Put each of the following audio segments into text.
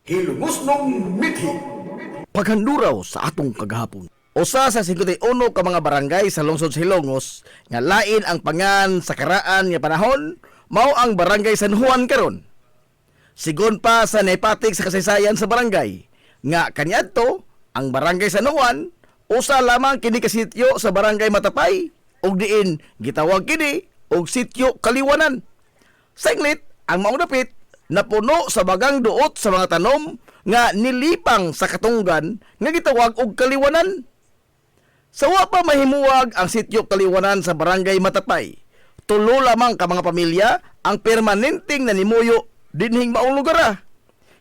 Hilungusnong mithi. Paghanduraw sa atong kagahapon. Usa sa 51 ka mga barangay sa lungsod Hilongos nga lain ang pangan sa karaan nga panahon mao ang barangay San Juan karon. Sigon pa sa naipatik sa kasaysayan sa barangay nga kaniadto ang barangay San Juan usa lamang kini ka sityo sa barangay Matapay ug diin gitawag kini og sityo Kaliwanan. Saglit ang maong dapit napuno sa bagang duot sa mga tanom nga nilipang sa katunggan nga gitawag og Kaliwanan. Sawa pa mahimuwag ang sityo Kaliwanan sa barangay Matapay. Tulo lamang ka mga pamilya ang permanenteng nanimuyo dinhing maong lugar.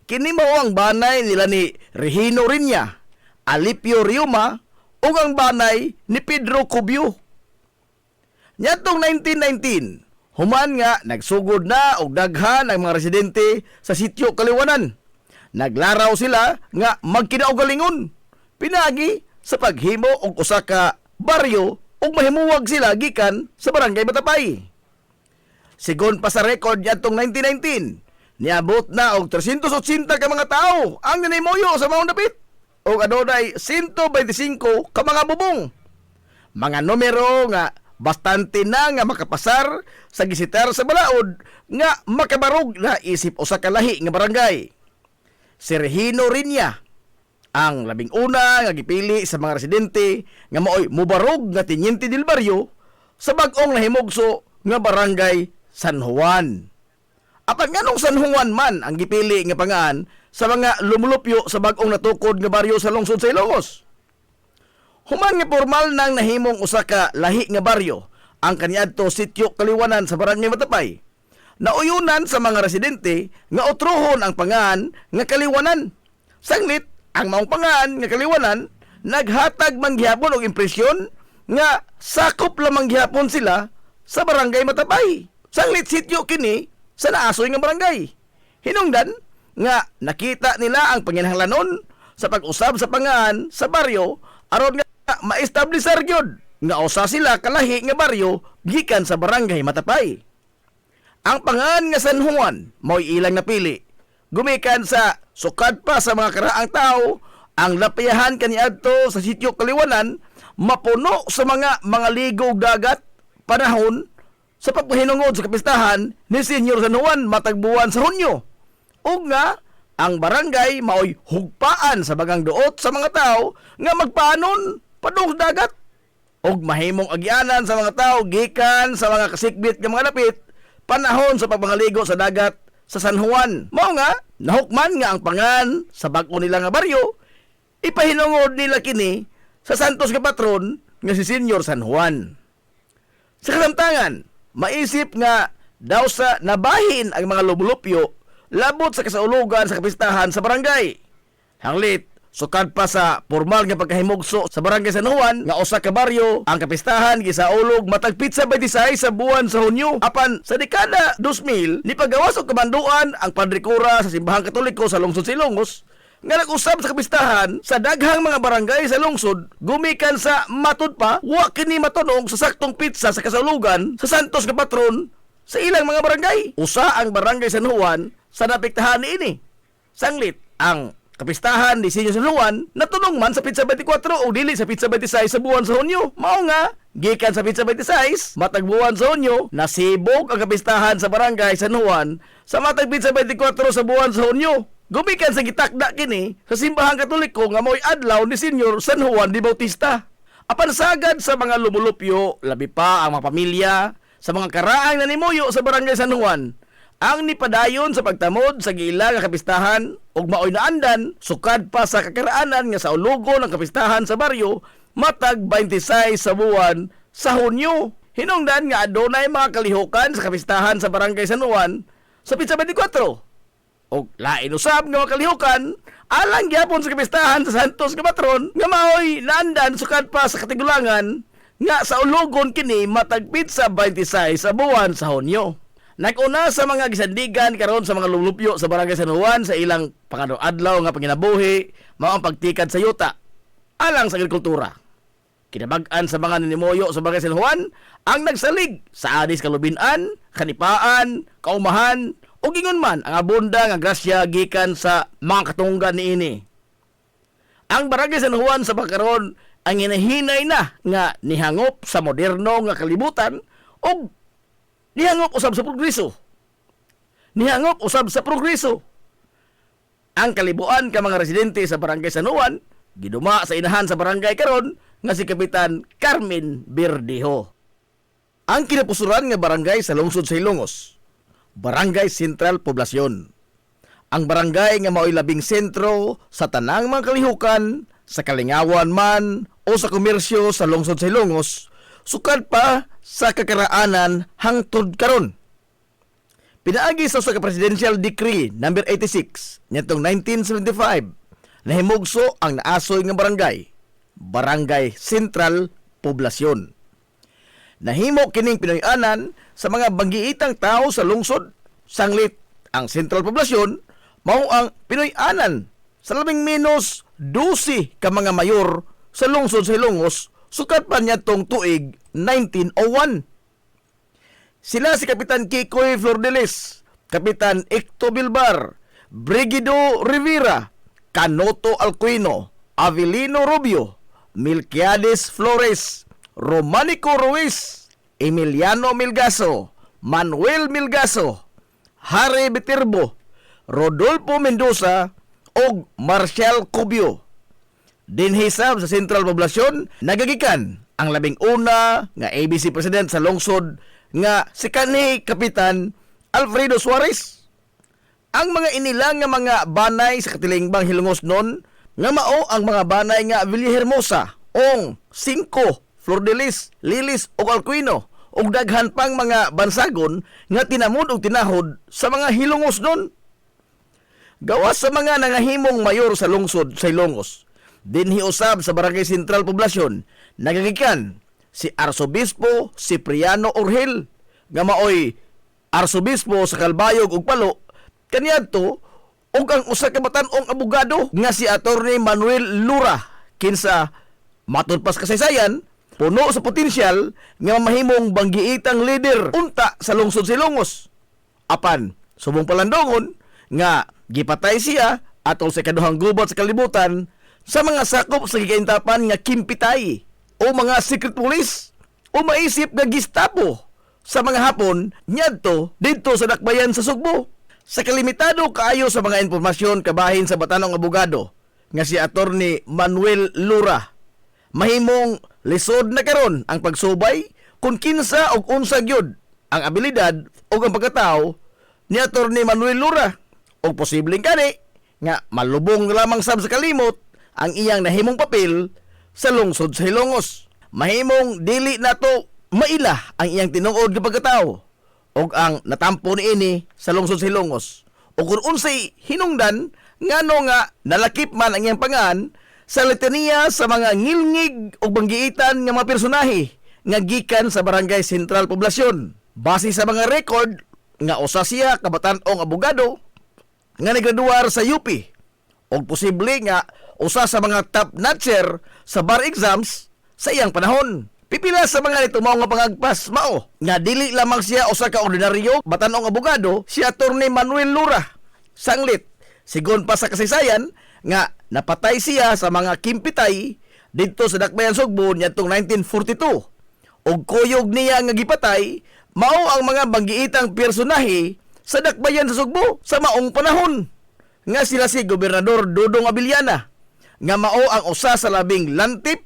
Kini mao ang banay nila ni Regino Rinya, Alipio Riuma ug ang banay ni Pedro Cubio. Nyatong 1919 human nga nagsugod na og daghan ang mga residente sa sityo Kaliwanan. Naglaraw sila nga magkinaugalingon. Pinagi sa paghimo og usa ka baryo ug mahimuwag sila gikan sa barangay Matapay. Sigon pa sa record yadtong 1919, niabot na og 380 ka mga tawo ang nanimuyo sa maong dapit ug adunay 125 ka mga bubong. Mga numero nga bastante na nga makapasar sa gisitar sa balaod nga makabarog na isip usa ka lahi nga barangay. Si Regino Rinya ang labing una nga gipili sa mga residente nga maoy mubarog nga Teniente del Barrio sa bag-ong nahimugso nga barangay San Juan. Apan nganong San Juan man ang gipili nga pangan sa mga lumulupyo sa bag-ong natukod nga baryo sa lungsod sa Ilocos? Human nga formal nang nahimong usa ka lahi nga baryo ang kaniadto sityo Kaliwanan sa barangay Matapay. Nauyunan sa mga residente nga utrohon ang pangan nga Kaliwanan. Saglit ang maong pangan nga Kaliwanan naghatag man gihapon og impresyon nga sakop lamang gihapon sila sa barangay Matapay. Saglit sityo kini sa naasoy nga barangay. Hinungdan nga nakita nila ang panginahanglanon sa pag-usab sa pangan sa baryo aron nga ma-establisar gyud nga usa sila kalahi nga baryo gikan sa barangay Matapay. Ang pangan nga San Juan mao'y ilang napili. Gumikan sa sukad pa sa mga karaang tao, ang lapiyahan kaniadto sa sityo Kaliwanan mapuno sa mga ligog dagat panahon sa pagpahinungod sa kapistahan ni Senyor San Juan matag buwan sa Hunyo. Ug nga ang barangay mao'y hugpaan sa bagang duot sa mga tao nga magpanon padung dagat og mahimong agyanan sa mga tao gikan sa mga kasikbit nga mga lapit panahon sa pagpangaligo sa dagat sa San Juan. Mao nga nahukman nga ang pangan sa bag-o nila nga baryo ipahinungod nila kini sa santos nga patron nga si Senyor San Juan. Sa kasamtangan maisip nga daw sa nabahin ang mga lumulupyo labot sa kasaulugan sa kapistahan sa barangay. Hanglit sukad pa sa formal nga pagkahimugso sa barangay San Juan nga usa ka baryo ang kapistahan gisaulog matag Pitsa 26 sa buwan sa Hunyo. Apan sa dekada 2000 nipagawas og kamanduan ang padrikura sa Simbahang Katoliko sa lungsod sa Ilocos nga nag-usab sa kapistahan sa daghang mga barangay sa lungsod gumikan sa matud pa wa kini matunog sa saktong pitsa sa kasaulugan sa santos nga patron sa ilang mga barangay. Usa ang barangay San Juan sa napiktahan niini. Sanglit ang kapistahan ni Senyor San Juan natunog man sa Pitsa 24 o dili sa Pitsa 26 sa buwan sa Hunyo. Mao nga gikan sa Pitsa 26 matag buwan sa Hunyo nasibog ang kapistahan sa barangay San Juan sa matag Pitsa 24 sa buwan sa Hunyo. Gumikan sa gitakda kini sa Simbahang Katoliko nga mo'y adlaw ni Senyor San Juan de Bautista. Apan sagad sa mga lumulupyo labi pa ang mga pamilya sa mga karaang nanimuyo sa barangay San Juan ang nipadayon sa pagtamod sa giila nga kapistahan ug maoy naandan sukad pa sa kakaraanan nga sa ulugon ng kapistahan sa baryo matag 26 sa buwan sa Hunyo. Hinungdan nga adunay mga kalihukan sa kapistahan sa barangay San Juan sa Pitsa 24 ug lain usab nga mga kalihukan alang gyapon sa kapistahan sa Santos nga patron nga maoy naandan sukad pa sa katigulangan nga sa ulugon kini matag Pitsa 26 sa buwan sa Hunyo. Nag-una sa mga gisandigan karon sa mga lumulupyo sa barangay San Juan sa ilang pangadlaw nga panginabuhi mao ang pagtikad sa yuta alang sa agrikultura. Kinabag-an sa mga nanimuyo sa barangay San Juan ang nagsalig sa adis kalubinan, kanipaan, kaumahan O gingon man ang abunda nga grasya gikan sa mga katunggan niini. Ang Barangay San Juan sa pagkaron ang hinahinay na nga nihangop sa moderno nga kalibutan o nihangop usab sa progreso. Nihangop usab sa progreso. Ang kalibuan ka mga residente sa Barangay San Juan giduma sa inahan sa barangay karon nga si Kapitan Carmen Verdejo. Ang kinapusuran nga barangay sa lungsod sa Ilongos, Barangay Sentral Poblasyon. Ang barangay nga mao'y labing sentro sa tanang mga kalihukan, sa kalingawan man o sa komersyo sa lungsod sa Ilongos, sukad pa sa kakaraanan hangtod karon. Pinaagi sa Presidential Decree No. 86 nitong 1975, nahimugso ang naasoy nga barangay, Barangay Sentral Poblasyon. Nahimo kining Pinoy-anan sa mga banggiitang tao sa lungsod, sanglit ang Sentral Poblasyon, mao ang Pinoy-anan sa labing menos 12 ka mga mayor sa lungsod sa Ilongos, sukat pa niya tong tuig 1901. Sila si Kapitan Kikoy Flordelis, Kapitan Icto Bilbar, Brigido Rivera, Canoto Alcuino, Avelino Rubio, Milquiades Flores, Romanico Ruiz, Emiliano Milgaso, Manuel Milgaso, Harry Viterbo, Rodolfo Mendoza o Marcial Cubio. Dinhisab sa Sentral Poblasyon, nagagikan ang labing una nga ABC President sa lungsod nga si kanhi Kapitan Alfredo Suarez. Ang mga inilang nga mga banay sa katilingbang Hilongos nun nga mao ang mga banay nga Villahermosa, Ong, Cinco, Flordelis, Lilis o Alcuino ug daghan pang mga bansagon nga tinamod ug tinahod sa mga Hilongos nun. Gawas sa mga nangahimong mayor sa lungsod sa Ilongos, dinhi usab sa Barangay Sentral Poblasyon, nagagikan si Arsobispo Cipriano Orhel nga maoy Arsobispo sa Calbayog ug Palo, kaniadto ug ang usa ka batan-ong abogado nga si Attorney Manuel Lura, kinsa matud pas kasaysayan puno sa potensyal nga mahimong banggiitang leader unta sa lungsod sa Ilongos. Apan subong palandongon nga gipatay siya atol sa kaduhang gubat sa kalibutan sa mga sakop sa gikaintapan nga kimpitay o mga secret police o maisip nga Gestapo sa mga hapon nyadto didto sa dakbayan sa Sugbo. Sa kalimitado kaayo sa mga impormasyon kabahin sa batanong abogado nga si Attorney Manuel Lura, mahimong lisod na karon ang pagsubay kung kinsa og unsa gyud ang abilidad o ang pagkatao ni Attorney Manuel Lura o posibleng kani nga malubong lamang sab sa kalimot ang iyang nahimong papel sa lungsod sa Hilongos. Mahimong dili nato maila ang iyang tinuod nga pagkatao og ang natampo niini sa lungsod sa Hilongos o kung unsay hinungdan ngano nga nalakip man ang iyang pangan sa litanya sa mga ngilngig o banggiitan nga mga personahe nga gikan sa Barangay Sentral Poblasyon. Base sa mga record nga usa siya kabatan-ong abogado nga nagraduar sa UP o posible nga usa sa mga top notcher sa bar exams sa iyang panahon. Pipila sa mga nito mao nga pangagpas mao nga dili lamang siya usa ka ordinaryo batan-ong abogado, si Attorney Manuel Lura. Sanglit sigon pa sa kasaysayan nga napatay siya sa mga kimpitay didto sa dakbayan Sugbo niadtong 1942. Og kuyog niya nga gipatay mao ang mga banggiitang personahe sa dakbayan sa Sugbo sa maong panahon nga sila si Gobernador Dudong Abiliana nga mao ang usa sa labing lantip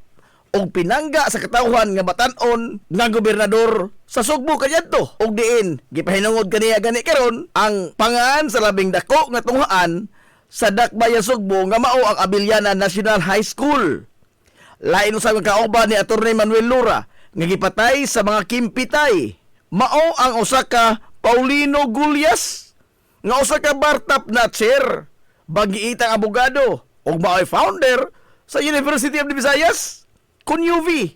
og pinangga sa katawhan nga batan-on nga gobernador sa Sugbo kaniadto. Og diin gipahinungod kaniya gani karon ang pangan sa labing dako nga tunghaan sa dakbayan Sugbo nga mao ang Abiliana National High School. Lain usab ang kauban ni Attorney Manuel Lura nga gipatay sa mga kimpitay. Mao ang usa ka Paulino Gulyas nga usa ka bar-top notcher, banggiitang abogado ug mao'y founder sa University of the Visayas kun UV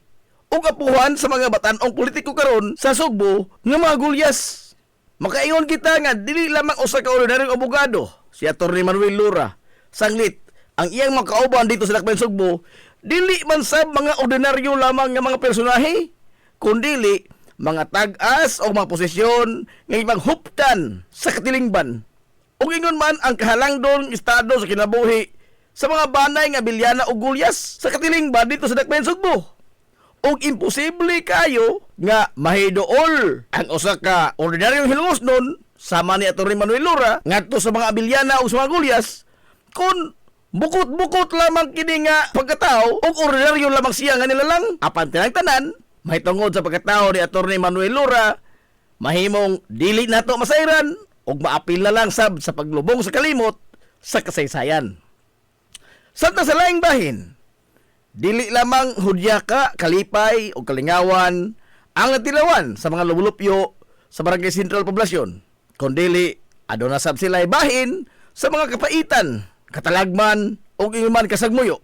ug apuhan sa mga batan-ong politiko karon sa Sugbo nga mga Gulyas. Makaingon kita nga dili lamang usa ka ordinaryong abogado si Attorney Manuel Lura. Sanglit ang iyang mga kauban dito sa dakbayan Sugbo dili man sab mga ordinaryo lamang nga mga personahe, kundili mga tag-as o mga posisyon nga ipanghuptan sa katilingban. Ug ingon man ang kahalangdong estado sa kinabuhi sa mga banay nga bilyana o gulyas sa katilingban dito sa Dakbayan Sugbo. Ug imposible kayo nga mahidool ang usa ka ordinaryong hilongosnon sama ni Atty. Manuel Lora ngadto sa mga bilyana o sa mga gulyas kung bukot-bukot lamang kini nga pagkatao ug ordinaryo lamang siya nga nilalang. Apan tinang-tanan mahitungod sa pagkatao ni Atty. Manuel Lora mahimong dili nato masayran ug maapil na lang sab sa paglubong sa kalimot sa kasaysayan. Samtang sa laing bahin, dili lamang Hudyaka, Kalipay o Kalingawan ang natilawan sa mga lumulupyo sa Barangay Sentral Poblasyon, kundi aduna sab sila bahin sa mga kapaitan, katalagman o inuman kasagmuyo.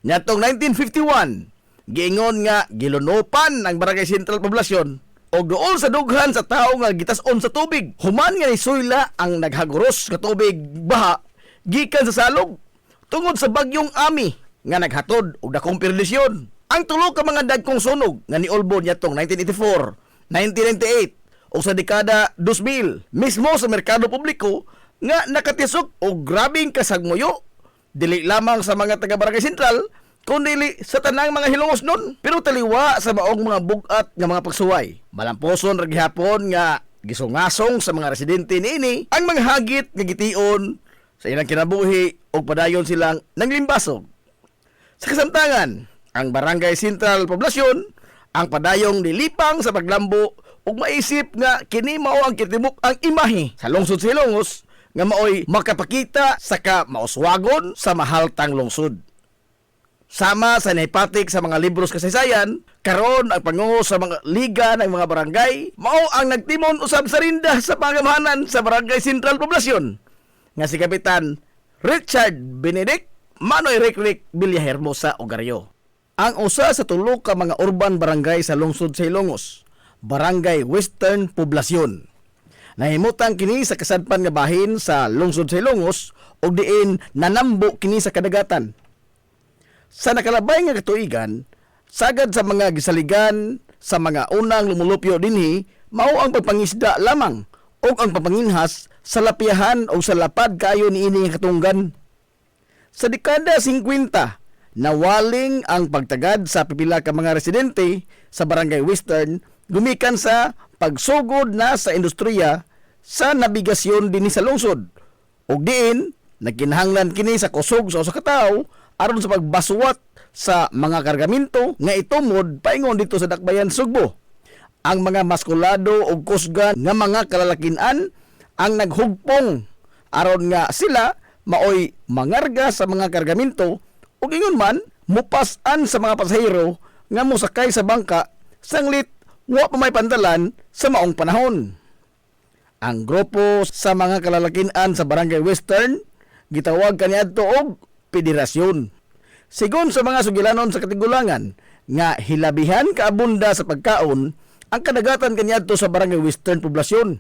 Nyatong 1951, giingon nga gilunopan ang Barangay Sentral Poblasyon o doon sa dughan sa tao nga gitas-on sa tubig. Human nga ni Suyla ang naghaguros nga tubig baha gikan sa salog tungod sa bagyong Ami nga naghatod og dakong perdisyon. Ang tulo ka mga dagkong sunog nga niulbo niyatong 1984, 1998 o sa dekada 2000 mismo sa merkado publiko nga nakatisok og grabing kasagmuyo dili lamang sa mga taga Barangay Sentral kundi sa tanang mga hilongosnon, pero taliwa sa maong mga bugat nga mga pagsuway. Malamposon ra gihapon nga gisungasong sa mga residente niini ang mga hagit nga gition sa ilang kinabuhi o padayon silang nanglimbasog. Sa kasamtangan, ang Barangay Sentral Poblasyon ang padayong nilipang sa paglambo ug maisip nga kini mao ang kitibuk ang imahe sa lungsod sa Ilongos nga maoy makapakita sa mauswagon sa mahaltang lungsod. Sama sa nahipatik sa mga libros kasaysayan, karon ang pangungo sa mga liga ng mga barangay mao ang nagtimon usab sa rinda sa pangamahanan sa Barangay Sentral Poblasyon nga si Kapitan Richard Benedict Manoy Rick Villahermosa Ogaryo. Ang usa sa tulo ka mga urban barangay sa lungsod sa Ilongos, Barangay Western Poblasyon. Nahimutang kini sa kasadpan nga bahin sa lungsod sa Ilongos ug diin nanambo kini sa kadagatan. Sa nakalabay nga katuigan, sagad sa mga gisaligan sa mga unang lumulupyo dinhi mao ang pagpangisda lamang o ang papanginhas sa lapihan o sa lapad kayo niini nga katunggan. Sa dekada 50, nawaling ang pagtagad sa pipila ka mga residente sa Barangay Western gumikan sa pagsugod na sa industriya sa nabigasyon dinhi sa lungsod ug diin nagkinahanglan kini sa kusog sa usa ka tawo aron sa pagbaswat sa mga kargamento nga itumod paingon dito sa Dakbayan Sugbo. Ang mga maskulado ug kusgan nga mga kalalakinan ang naghugpong aron nga sila maoy mangarga sa mga kargamento ug ingon man mupas-an sa mga pasahero nga mosakay sa bangka sanglit wa pa may pandalan sa maong panahon. Ang grupo sa mga kalalakinan sa Barangay Western gitawag kaniadto og Federasyon. Sigon sa mga sugilanon sa katigulangan nga hilabihan kaabunda sa pagkaon ang kadagatan kaniadto sa Barangay Western Poblasyon.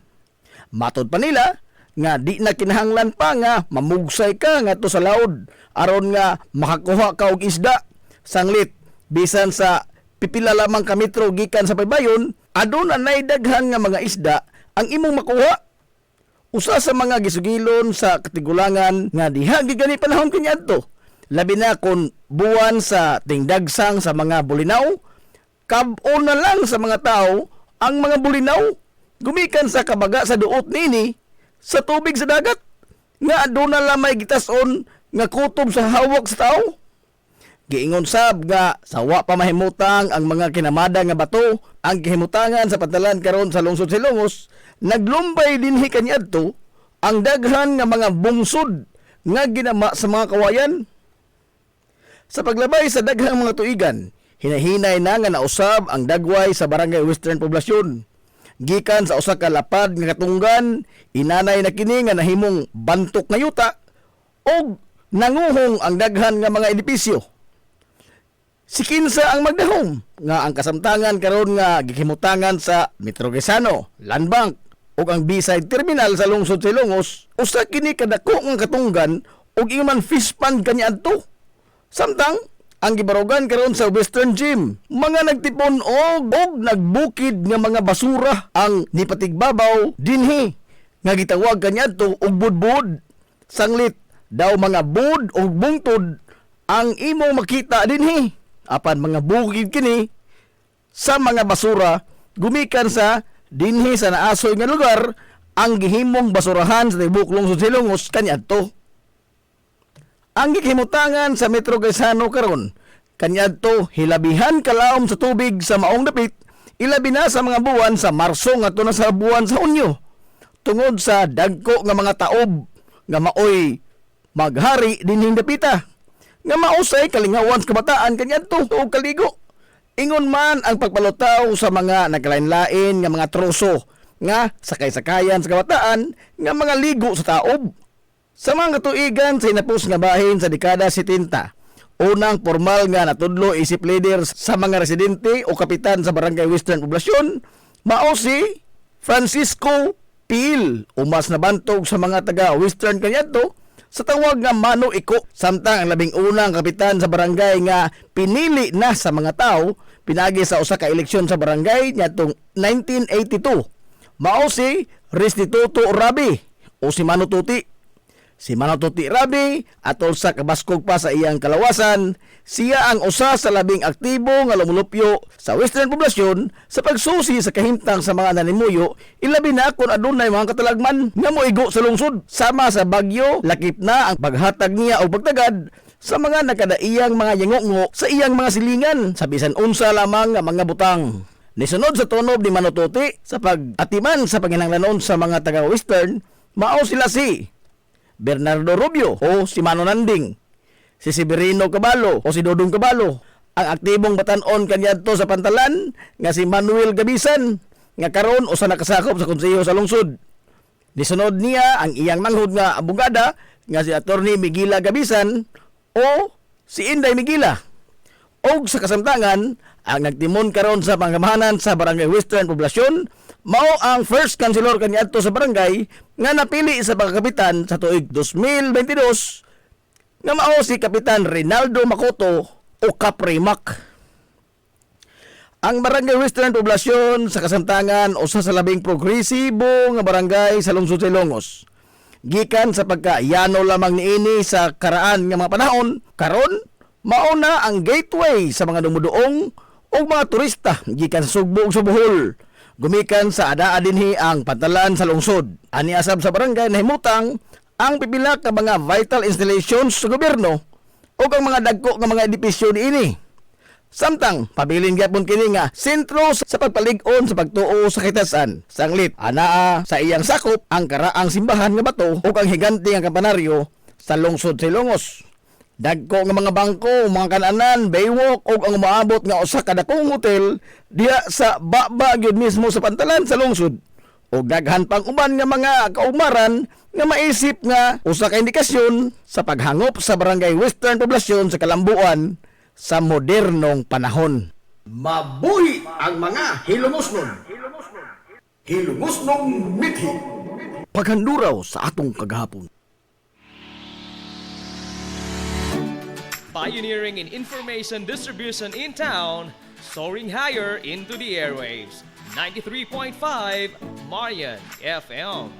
Matod pa nila nga di na kinahanglan pa nga mamugsay ka ngadto sa laod aron nga makakuha ka og isda sanglit bisan sa pipila lamang ka metro gikan sa paybayon aduna nay daghan nga mga isda ang imong makuha. Usa sa mga gisugilon sa katigulangan nga diha gigani panahon kaniadto labi na kung buwan sa tingdagsang sa mga bulinaw kab-on na lang sa mga tao ang mga bulinaw gumikan sa kabaga sa duot nini sa tubig sa dagat nga aduna lamay gitason nga kutob sa hawak sa tao. Giingon sab nga sa wa pa mahimutang ang mga kinamada nga bato ang gihimutangan sa padalan karon sa lungsod sa Ilongos naglumbay dinhi kaniadto ang daghan nga mga bungsod nga ginama sa mga kawayan. Sa paglabay sa daghang mga tuigan, hinahinay na nga nausab ang dagway sa Barangay Western Poblasyon. Gikan sa usa ka lapad nga katunggan, inanay na kini nga nahimong bantok nga yuta og nanguhong ang daghan nga mga edipisyo. Si kinsa ang magdahom nga ang kasamtangan karon nga gihimutangan sa Metro Quezano, Land Bank ug ang B-side terminal sa lungsod sa Ilongos, usa kini kadako nga katunggan ug iman fish pond kaniadto. Samtang ang gibarugan karon sa Western Gym. Mga nagtipon og nagbukid nga mga basura ang nipatigbabaw dinhi nga gitawag kaniadto og budbud. Sanglit daw mga bud o bungtod ang imong makita dinhi. Apan mga bukid kini sa mga basura gumikan sa dinhi sa naasoy nga lugar ang gihimong basurahan sa tibok lungsod Silongos kaniadto. Ang gihimutangan sa Metro Quezano karon kaniadto hilabihan kalaom sa tubig sa maong dapit, ilabi na sa mga buwan sa Marso ngadto na sa buwan sa Hunyo tungod sa dagko nga mga taob nga maoy maghari dinhing dapita nga mausay kalingawan sa kabataan kaniadto og kaligo. Ingon man ang pagpalutaw sa mga naglain-lain nga mga troso nga sakay-sakayan sa kabataan nga mga ligo sa taob. Sa mga katuigan sa inapos nga bahin sa dekada 70, unang formal nga natudlo isip leader sa mga residente o kapitan sa Barangay Western Poblasyon, mao si Francisco Pil, umas nabantog sa mga taga-Western kaniadto sa tawag nga Mano Iko. Samtang ang labing unang kapitan sa barangay nga pinili na sa mga tao pinagi sa usa ka eleksyon sa barangay niadtong 1982, mao si Restituto Rabi o si Mano Tuti. Si Mano Tuti Rabi atol sa kabaskog pa sa iyang kalawasan, siya ang usa sa labing aktibo nga lumulupyo sa Western Poblasyon sa pagsusi sa kahimtang sa mga nanimuyo, ilabi na kung adunay mga katalagman nga moigo sa lungsod. Sama sa bagyo, lakip na ang paghatag niya o pagtagad sa mga nakadaiyang mga yangongo sa iyang mga silingan sa bisan unsa lamang nga mga butang. Nisunod sa tunob ni Mano Tuti sa pag-atiman sa panginahanglanon sa mga taga-Western, mao sila si Bernardo Rubio o si Mano Nanding, si Severino Cabalo o si Dodong Cabalo, ang aktibong batanon kaniadto sa Pantalan nga si Manuel Gabisan nga karon usa nakasakop sa konseho sa lungsod. Nisunod niya ang iyang manghud nga abogada nga si Attorney Miguila Gabisan o si Inday Miguila. Og sa kasamtangan, ang nagtimon karon sa pangamahanan sa Barangay Western Poblasyon mao ang first councilor kaniadto sa barangay nga napili sa pagkapitan sa tuig 2022 nga mao si Kapitan Rinaldo Macoto o Kaprimak. Ang Barangay Western Poblasyon sa kasamtangan usa sa labing progresibo nga barangay sa lungsod Silongos. Gikan sa pagkayano lamang niini sa karaan nga mga panahon, karon mao na ang gateway sa mga dumuduong o mga turista gikan sa Sugbo ug sa Bohol. Gumikan sa adaa dinhi ang Pantalan sa lungsod. Ani asab sa barangay nahimutang ang pipila ka mga vital installations sa gobyerno o ang mga dagko nga mga edipisyo niini. Samtang pabilin gyapon kini nga sentro sa pagpalig-on sa pagtuo sa kitasan. Sanglit anaa sa iyang sakop ang karaang simbahan nga bato o ang higante nga kampanaryo sa lungsod Silongos. Dagko nga mga bangko, mga kananan, baywalk o ang umaabot nga usa ka dakong hotel diha sa baba gyud mismo sa Pantalan sa lungsod. O daghan pang uban nga mga kaumaran nga maisip nga usa ka indikasyon sa paghangop sa Barangay Western Poblasyon sa kalambuan sa modernong panahon. Mabuhi ang mga hilumosnon. Hilumosnong mithi. Paghanduraw sa atong kagahapon. Pioneering in information distribution in town, soaring higher into the airwaves. 93.5 Marian FM.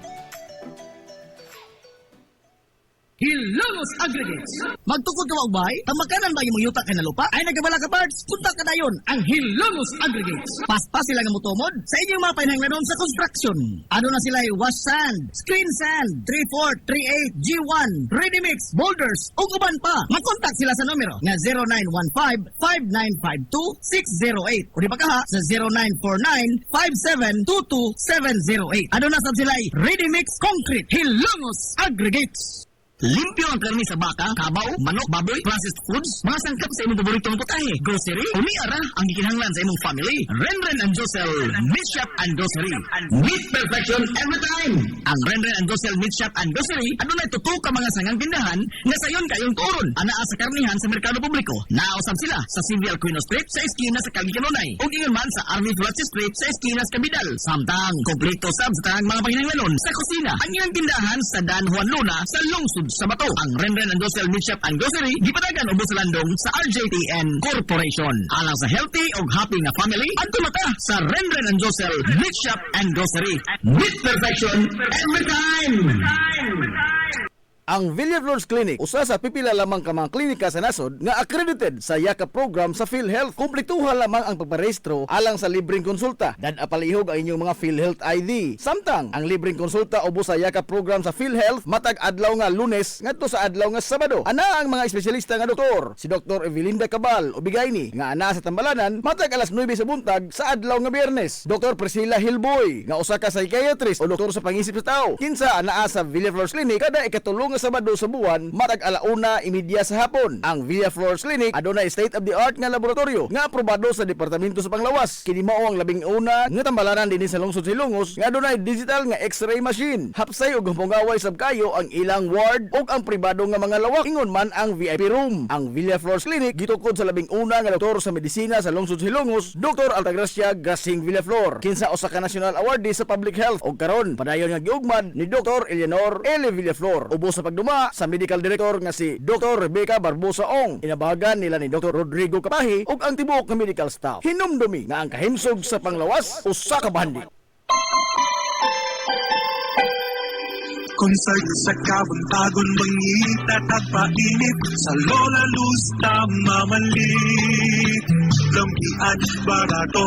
Hilongos Aggregates. Magtukod ka magbay? Tamakanan ba yung yuta kay na lupa? Ay nagabala ka parts? Punta ka dayon ang Hilongos Aggregates. Paspas sila nga mutumod sa inyong mga panahanglanon sa construction. Ano na sila wash sand, screen sand, 3-4, 3-8, G1, ready mix, boulders, ug uban pa. Mag-contact sila sa numero nga 0915-5952-608 o di ba ka ha sa 0949-5722-708. Ano na sab sila ready mix concrete Hilongos Aggregates. Limpyo ang karni sa baka, kabaw, manok, baboy, processed foods, mga sangkap sa imong paboritong putahe, grocery, umiara ang gikinahanglan sa imong family. Renren and Josel Meat Shop and Grocery. Meat perfection every time. Ang Renren and Josel Meat Shop and Grocery adunay tutok ka mga sangang tindahan nga sayon kayong turon. Anaa sa karnihan sa merkado publiko. Nausab sila sa Civil Quino Street sa eskina sa Calvicanonay. Ug ingon man sa Army Flats Street sa eskina sa Cabidal. Samtang kompleto sab sa tanang mga panginahanglanon sa kusina. Ang ilang tindahan sa Dan Juan Luna sa lungsod sa bato. Ang Renren and Dosel Meat Shop and Grocery gipatagan ubos sa landong sa RJTN Corporation. Alang sa healthy ug happy nga family, adto mata sa Renren and Dosel Meat Shop and Grocery. Meat perfection every time. Ang Villaflores Clinic, usa sa pipila lamang ka mga klinika sa nasod nga accredited sa YAKA program sa PhilHealth. Kumpletuhan lamang ang pagparehistro alang sa libreng konsulta. Apalihog ang inyong mga PhilHealth ID. Samtang ang libreng konsulta ubos sa YAKA program sa PhilHealth matag adlaw nga Lunes ngadto sa adlaw nga Sabado. Ana ang mga espesyalista nga doktor, si Dr. Evelinda Cabal Ubigayni nga ana sa Tambalanan matag alas 9 sa buntag sa adlaw nga Biyernes. Dr. Priscilla Hilboy nga usa ka psychiatrist o doktor sa pangisip sa tao. Kinsa anaa sa Villaflores Clinic kada ikatulong nga Sabado sa buwan matag alauna imidya sa hapon. Ang Villaflores Clinic adunay state-of-the-art nga laboratorio nga aprobado sa Departamento sa Panglawas. Kini mao ang labing una nga tambalanan dinhi sa lungsod Silongos nga adunay digital nga X-ray machine. Hapsay ug pangaway sab kayo ang ilang ward ug ang pribado nga mga lawak. Ingon man ang VIP room. Ang Villaflores Clinic gitukod sa labing una nga doktor sa medisina sa lungsod Silongos, Dr. Altagracia Grasing Villaflor. Kinsa usa ka national awardee sa public health ug karon padayon nga giugmad ni Dr. Eleanor L. Villaflor. Ubos sa pagduma sa medical director nga si Dr. Rebecca Barbosa Ong. Inabagan nila ni Dr. Rodrigo Kapahi ug ang tibuok nga medical staff. Hinumdumi nga ang kahimsog sa Panglawas usa ka bahandi. Konsert sa kabuntagon mangita tagpainit sa Lola Luz tamamalit. Lampian barato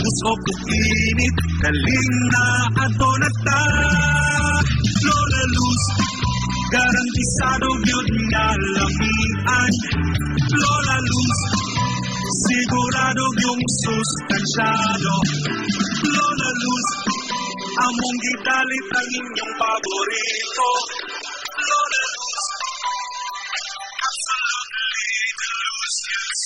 usok init kaling na ato na ta. Lola Luz garantisado yun nga lamian. Lola Luz sigurado yung sustansyado. Lola Luz among gidalit ang inyong paborito. Lola Luz, absolutely delicious.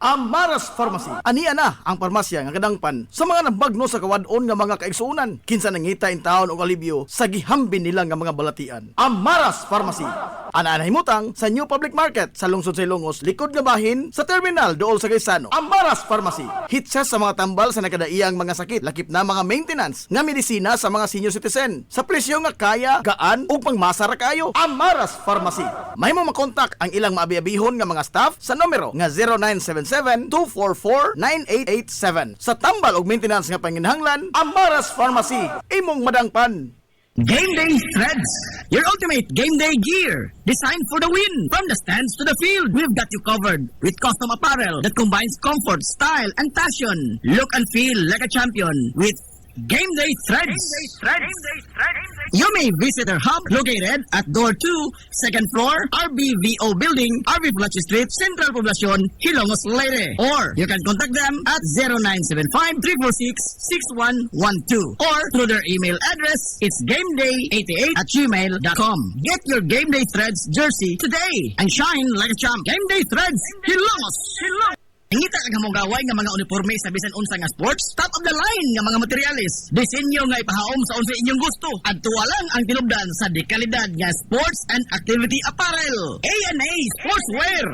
Amaras Pharmacy. Ania na ang parmasya nga kadangpan sa mga nabagno sa kawadon nga mga kaigsuonan. Kinsa nangita in taon og alibyo sa gihambin nila nga mga balatian. Amaras Pharmacy. Ana himutang sa New Public Market sa lungsod sa Ilongos, likod nga bahin sa terminal dool sa Gaisano. Amaras Pharmacy. Hit siya sa mga tambal sa nakadaiyang mga sakit, lakip na mga maintenance nga medisina sa mga senior citizen. Sa presyo nga kaya, gaan ug pangmasara kayo. Amaras Pharmacy. May mo makontak ang ilang maabi-abihon nga mga staff sa numero nga 0977-244-9887. Sa tambal ug maintenance nga panginahanglan, Amaras Pharmacy. Imong madangpan. Game Day Threads, your ultimate game day gear, designed for the win. From the stands to the field, we've got you covered with custom apparel that combines comfort, style, and passion. Look and feel like a champion with Game Day Threads. You may visit our hub located at Door 2, second floor, RBVO Building, RB Fletcher Street, Central Poblacion, Hilongos, Leyte. Or you can contact them at 0975-346-6112 or through their email address, it's gameday88@gmail.com. Get your Game Day Threads jersey today and shine like a champ. Game Day Threads, Hilongos. Ingita ang hamugaway nga mga uniforme sa bisan unsa nga sports, top of the line nga mga materyales. Disenyo nga ipahaom sa unsa inyong gusto. Adtuwa lang ang tinubdan sa dekalidad nga sports and activity apparel. A&A Sportswear.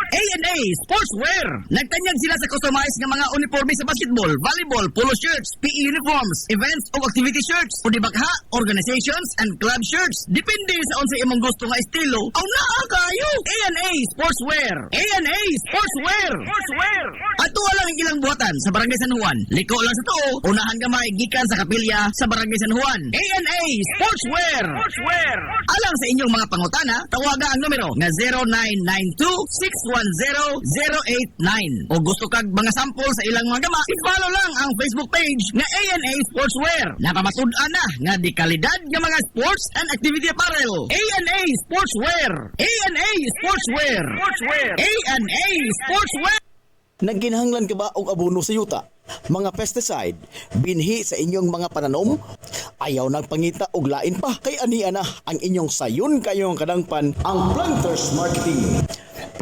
A&A Sportswear. Nagtanyag sila sa customized nga mga uniforme sa basketball, volleyball, polo shirts, PE uniforms, events o activity shirts, o di bagha, organizations and club shirts. Depende sa unsa imong gusto nga estilo. Aw naa kayo. A&A Sportswear. A&A Sportswear. Ato lang ang ilang buhatan sa Barangay San Juan. Liko lang sa to, unahan gamay gikan sa kapilya sa Barangay San Juan. A&A Sportswear. Alang sa inyong mga pangutana, tawaga ang numero nga 0992-610-089. O gusto kag mga sample sa ilang mga gama, i-follow lang ang Facebook page nga A&A Sportswear. Napamatud-an na nga di kalidad nga mga sports and activity apparel. A&A Sportswear. A&A Sportswear. A&A Sportswear. Nagginahanglan ka ba og abono sa yuta? Mga pesticide, binhi sa inyong mga pananom? Ayaw nagpangita og lain pa, kay ania na ang inyong sayon kayong kadangpan ang Planters Marketing.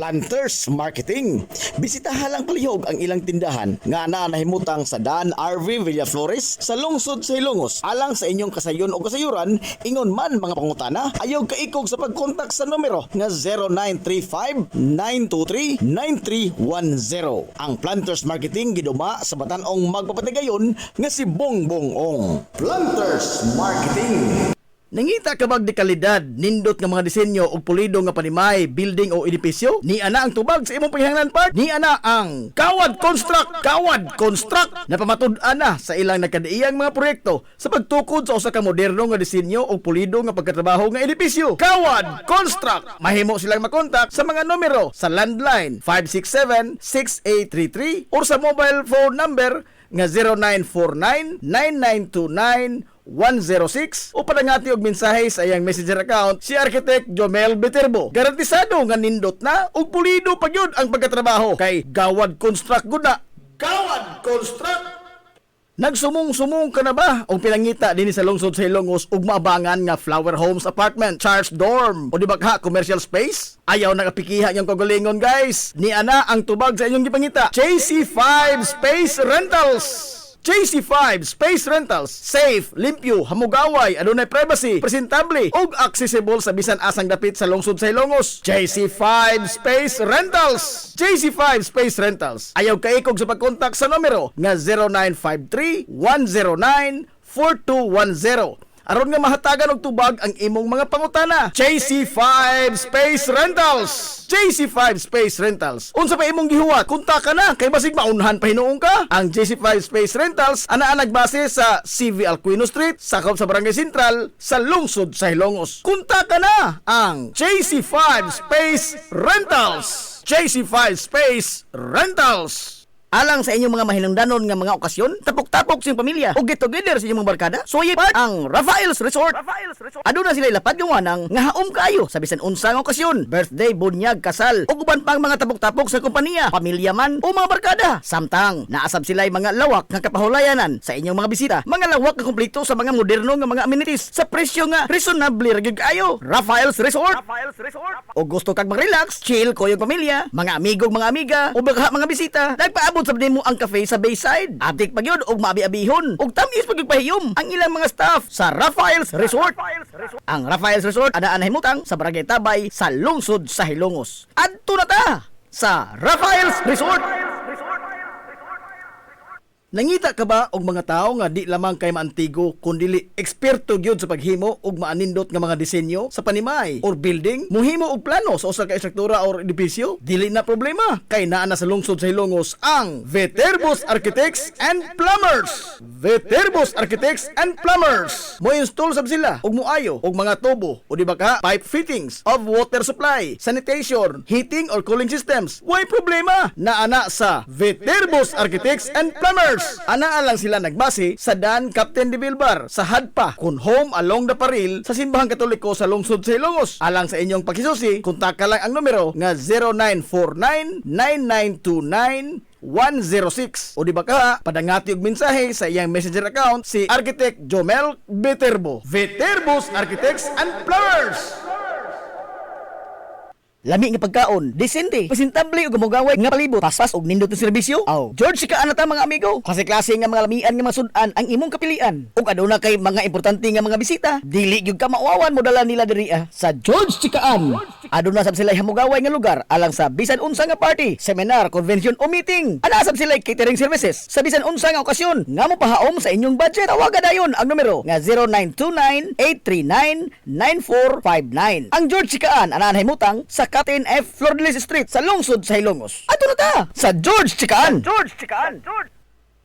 Planters Marketing. Bisitahan lang palihog ang ilang tindahan nga nahimutang sa Dan RV Villaflores sa lungsod sa Ilongos. Alang sa inyong kasayon o kasayuran, ingon man mga pangutana, ayaw kaikog sa pagkontak sa numero nga 0935-923-9310. Ang Planters Marketing giduma sa batan-ong magpapatigayon nga si Bongbong Ong. Planters Marketing. Nangita ka bag di kalidad, nindot nga mga disenyo o pulido nga panimay, building o edipisyo? Ni ana ang tubag sa imong panghingnan part? Ni ana ang Kawad Construct! Kawad Construct! Napamatud-an na sa ilang nagkadaiyang mga proyekto sa pagtukod sa usa ka moderno nga disenyo o pulido nga pagkatrabaho nga edipisyo. Kawad Construct! Mahimo silang makontak sa mga numero sa landline 567-6833 or sa mobile phone number nga 0949-9929 106 o padangati og mensahe sa iyang messenger account si Architect Jomel Beterbo. Garantisado nga nindot na ug pulido pa gyud ang pagkatrabaho kay Gawad Construct gud na. Gawad Construct. Nagsumong-sumong ka na ba o pinangita din sa lungsod sa Ilongos ug maabangan nga Flower Homes Apartment, Charles Dorm o di ba commercial space? Ayaw nakapikiha niyang kagalingon guys. Ni ana ang tubag sa inyong gipangita. JC5 Space Rentals. JC5 Space Rentals, safe, limpyo, hamugaway, adunay privacy, presentable, ug accessible sa bisan asang dapit sa lungsod sa Ilongos. JC5 Space Rentals. JC5 Space Rentals. Ayaw kaikog sa pagkontak sa numero nga 0953-109-4210. Aron nga mahatagan og tubag ang imong mga pangutana. JC5 Space Rentals. JC5 Space Rentals. Unsa pa imong gihuwat? Kontak ka na kay basig maunhan pa hinuong ka. Ang JC5 Space Rentals anaa nagbase sa CV Alcuino Street, sakop sa Barangay Sentral sa lungsod sa Ilongos. Kontak ka na ang JC5 Space Rentals. JC5 Space Rentals. Alang sa inyong mga mahinungdanon nga mga okasyon, tapok-tapok sa inyong pamilya o get together sa inyong mga barkada, suway part ang Rafael's Resort. Aduna sila lapad gawanang nga haom kayo sa bisan unsa nga okasyon, birthday, bunyag, kasal, o uban pang mga tapok-tapok sa kompanya, pamilya man o mga barkada. Samtang naasab sila mga lawak nga kapahulayanan sa inyong mga bisita, mga lawak nga kumpleto sa mga moderno nga mga amenities sa presyo nga reasonable ra gyud kayo. Rafael's Resort. O gusto kag mag-relax, chill ko yung pamilya, mga amigog, mga amiga o baka mga bisita, nagpaabot sa mo ang cafe sa Bayside. Atik pa gyud og maabi-abihon ug tamis pagpahiyom ang ilang mga staff sa Rafael's Resort. Ang Rafael's Resort anaa nahimutang sa Barangay Tabay sa lungsod sa Ilongos. Adto na ta sa Rafael's Resort. Nangita ka ba og mga tao nga di lamang kay maantigo kundili eksperto gyud sa paghimo og maanindot nga mga disenyo sa panimay or building, muhimo og plano sa usa ka estruktura or edipisyo? Dili na problema kay naa na sa lungsod sa Ilongos ang Veterbos Architects and Plumbers. Veterbos Architects and Plumbers. Mo install sab sila og moayo og mga tubo o di ba ka pipe fittings of water supply, sanitation, heating or cooling systems. Way problema naa na sa Veterbos Architects and Plumbers. Anaa lang sila nagbase sa Dan Captain de Bilbar sa Hadpa kun home along the Paril sa Simbahang Katoliko sa lungsod sa Ilongos. Alang sa inyong pakisusi, kontak ka lang ang numero nga 0949-9929-106 o di ba ka padangati og mensahe sa iyang messenger account si Architect Jomel Beterbo. Veterbos Architects and Plumbers. Lami nga pagkaon, desente, presentable ug gamugaway nga palibot, paspas og nindot nga serbisyo. Aw, George ka ana ta mga amigo. Klase-klase nga mga lamian nga masud-an ang imong kapilian. Ug aduna kay mga importante nga mga bisita, dili gyud ka mauawan mo dala nila diri sa George Chikaan. Aduna sab sila hamugaway nga lugar alang sa bisan unsa nga party, seminar, convention o meeting. Ana sab sila catering services sa bisan unsa nga okasyon nga mopahaom sa inyong budget. Tawagan dayon ang numero nga 0929-839-9459. Ang George Chikaan ana nahimutang sa Captain F. Flordelis Street sa lungsod sa Ilongos. Ato na ta sa George Chikaan.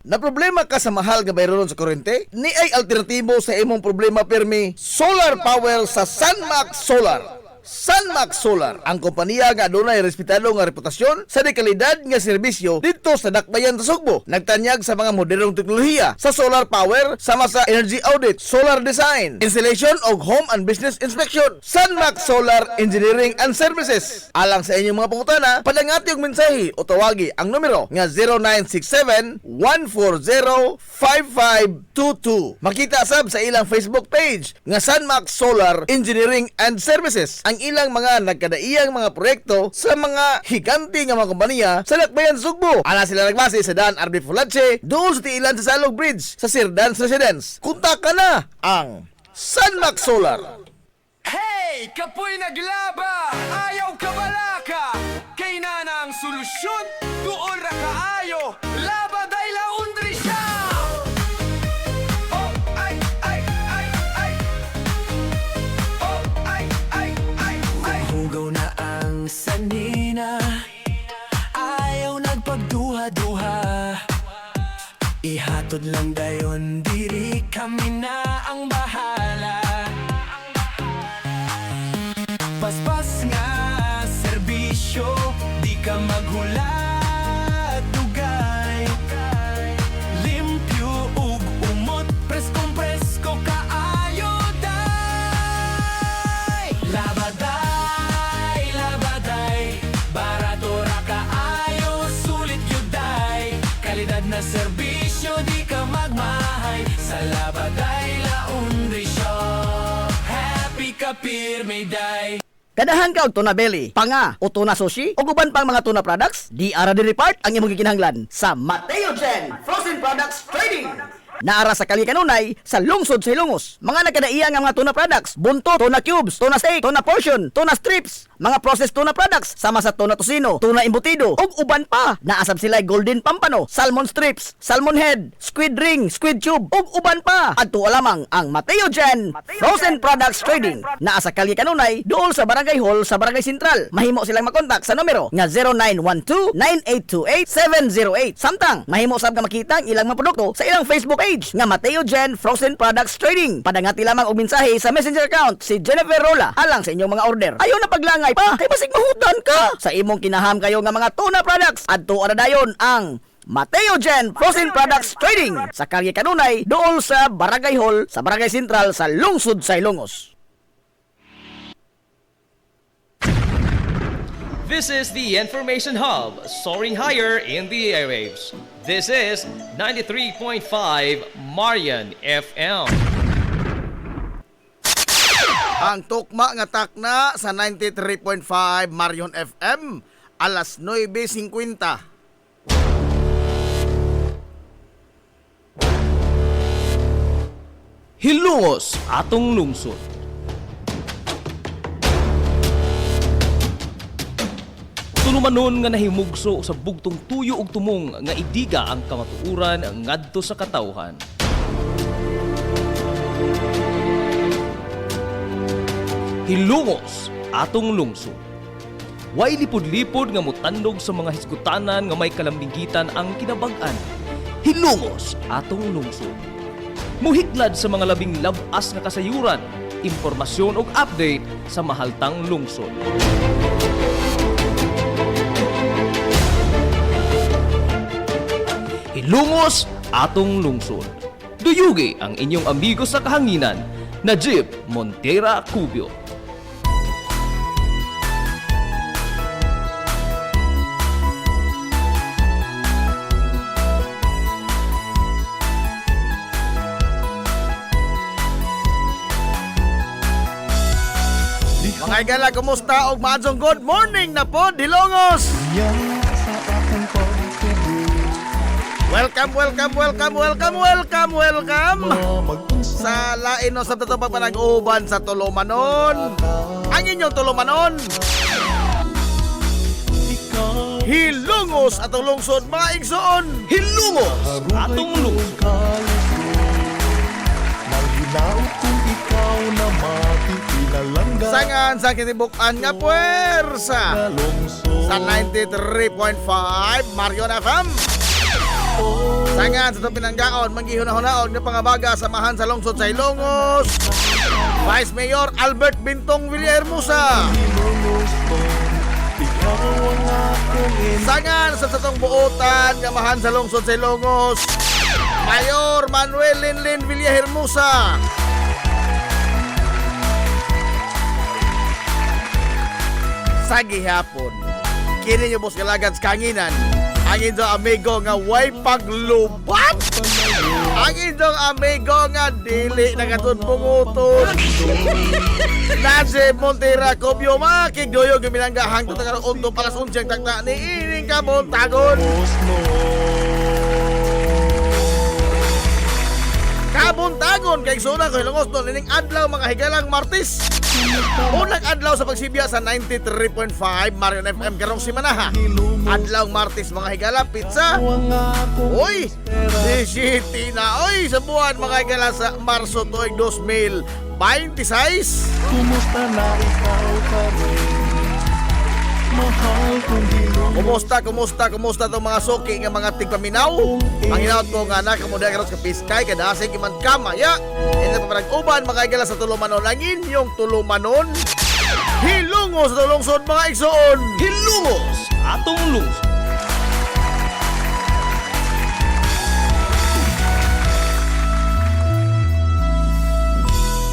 Na problema ka sa mahal nga bayron sa kuryente? Ni ay alternatibo sa imong problema permi solar power sa Sunmax Solar. Sunmax Solar, ang kompanya nga adunay respetado nga reputasyon sa dekalidad nga serbisyo dito sa Dakbayan sa Sugbo. Nagtanyag sa mga modernong teknolohiya sa solar power sama sa energy audit, solar design, installation og home and business inspection. Sunmax Solar Engineering and Services. Alang sa inyong mga pangutana, padangati og mensahe o tawagi ang numero nga 0967-140-5522. Makita sab sa ilang Facebook page nga Sunmax Solar Engineering and Services. ang ilang mga nagkadaiyang mga proyekto sa mga higanti nga mga kompanya sa Lakbayan, Sugbo. Ana sila nagbase sa Dan RB Fulache doon sa tiilan sa Salog Bridge sa Sirdans Residence. Kontak na ang Sunmax Solar. Hey! Kapoy naglaba! Ayaw ka balaka! Kay na ang solusyon! Tuol ra kaayo! Laba day laundry siya! Oh, ay, ay, ay, ay! Oh, ay, ay, ay, ay! Hugaw na ang sanina Ayaw nagpagduha-duha Ihatod lang dayon diri kami na ang bahala Paspas nga serbisyo, di ka maghula dugay Limpyo ug umot, preskong-presko kaayo day Labaday, barato ra kaayo, sulit yun day Kalidad na serbisyo, di ka magmahay Sa Labaday Laundry Shop Happy ka pirmi day Kadahan ka og tuna belly, panga o tuna sushi o guban pang mga tuna products, di ara diri part ang imong gikinahanglan sa Mateo Gen Frozen Products Trading. Naara sa Kali Kanunay sa lungsod sa Ilongos. Mga nagkadaiya nga mga tuna products, bunto, tuna cubes, tuna steak, tuna portion, tuna strips, mga processed tuna products sama sa tuna tocino, tuna embutido ug uban pa. Naasab sila golden pampano, salmon strips, salmon head, squid ring, squid tube ug uban pa. Adto lamang ang Mateo Gen Frozen Products Trading. Naa sa Kali Kanunay, duol sa Barangay Hall sa Barangay Sentral. Mahimo silang makontak sa numero nga 0912-9828-708. Samtang mahimo sab ka makita ang ilang mga produkto sa ilang Facebook page nga Mateo Gen Frozen Products Trading. Padangati lamang og mensahe sa messenger account si Jennifer Rola alang sa inyong mga order. Ayaw na paglangay pa, kay basig mahutan ka sa imong kinaham kayo nga mga tuna products. Adto ara dayon ang Mateo Gen Frozen Products Trading sa Kalye Kanunay, duol sa Barangay Hall sa Barangay Sentral sa lungsod sa Ilongos. This is the Information Hub, soaring higher in the airwaves. This is 93.5 Marian FM. Ang tukma nga takna sa 93.5 Marion FM alas 9:50. Hilongos atong lungsod. Tulumanon nga nahimugso sa bugtong tuyo ug tumong nga idiga ang kamatuuran ngadto sa katawhan. Hilongos atong lungsod. Way lipod-lipod nga mutandog sa mga hisgutanan nga may kalambigitan ang kinabag-an. Hilongos atong lungsod. Muhiklad sa mga labing labas nga kasayuran, impormasyon ug update sa mahaltang lungsod. Hilongos atong lungsod. Duyugi ang inyong amigo sa kahanginan, Najib Montera Cubio. Mga igala, kumusta og maadtong good morning na po, Hilongos! Welcome sa lain no sa tato pagpanag-uban sa Tulumanon. Ang inyong Tulumanon. Hilongos atong lungsod, mga igsoon. Hilongos atong lungsod. Sangan sa kitibuk-an nga puwersa sa 93.5 Marion FM. Sangan sa itong pinanggaon, manggihuna-hunaon ng pangabaga samahan sa lungsod sa Hilongos, Vice Mayor Albert Bintong Villahermosa. Sangan sa itong buotan, gamahan sa lungsod sa Hilongos, Mayor Manuel Linlin Villahermosa. Sa gihapon, kini nyo bus kalagad sa kanginan, ang inyong amigo nga way paglubat Ang inyong amigo nga dili nagatun-punguton. Nasi Montera Cobio makigdoyo giminanggahang tutagarong undo palas unsyang takta ni ining kabuntagon. Kabuntagon kay Suna ko hilungos doon ining adlaw mga higalang Martes. Unang adlaw sa pagsibya sa 93.5 Marion FM karong simanaha. Adlaw Martes mga higala pizza. Uy, di city na oy sa buwan mga higala sa Marso tuig 2026. Kumusta na ikaw kami? Mahal kong hilong. Kumusta tong mga suki nga mga tigpaminaw? Panginaot ko nga na kamuda karon sa piskay kada sa iman kamaya. Ina pa parang uban mga higala sa tulumanon ang inyong tulumanon. Hilungos sa lungsod mga igsoon. Hilungos atong lungsod.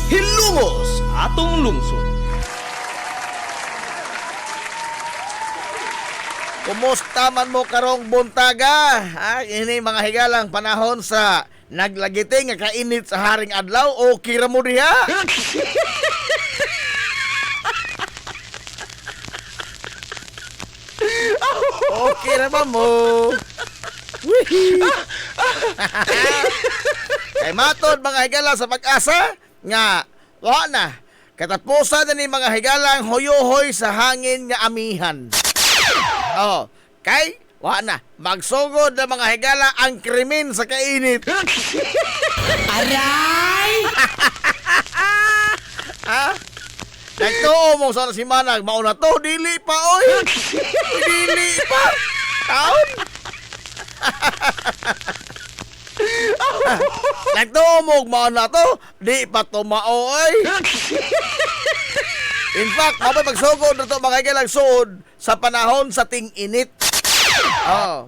Hilungos atong lungsod. Kumusta man mo karong buntaga? Ini mga higalang panahon sa naglagiting nga kainit sa haring adlaw o kira mo diha? Okay naman mo. Kay matod mga higala sa pag-asa nga wa na katapusan na ni mga higalang hoyohoy sa hangin nga amihan. Oh, kay wa na magsugod na mga higala ang krimen sa kainit. Aray! Ha? Nagtuo mo sa si Manag, mauna to, dili pa, oy! Dili pa! Taon! Nagtuo mo, mauna to, di pa tumao, oy! In fact, mabay pagsugod na to, mga kailang suod sa panahon sa ting-init. Oh.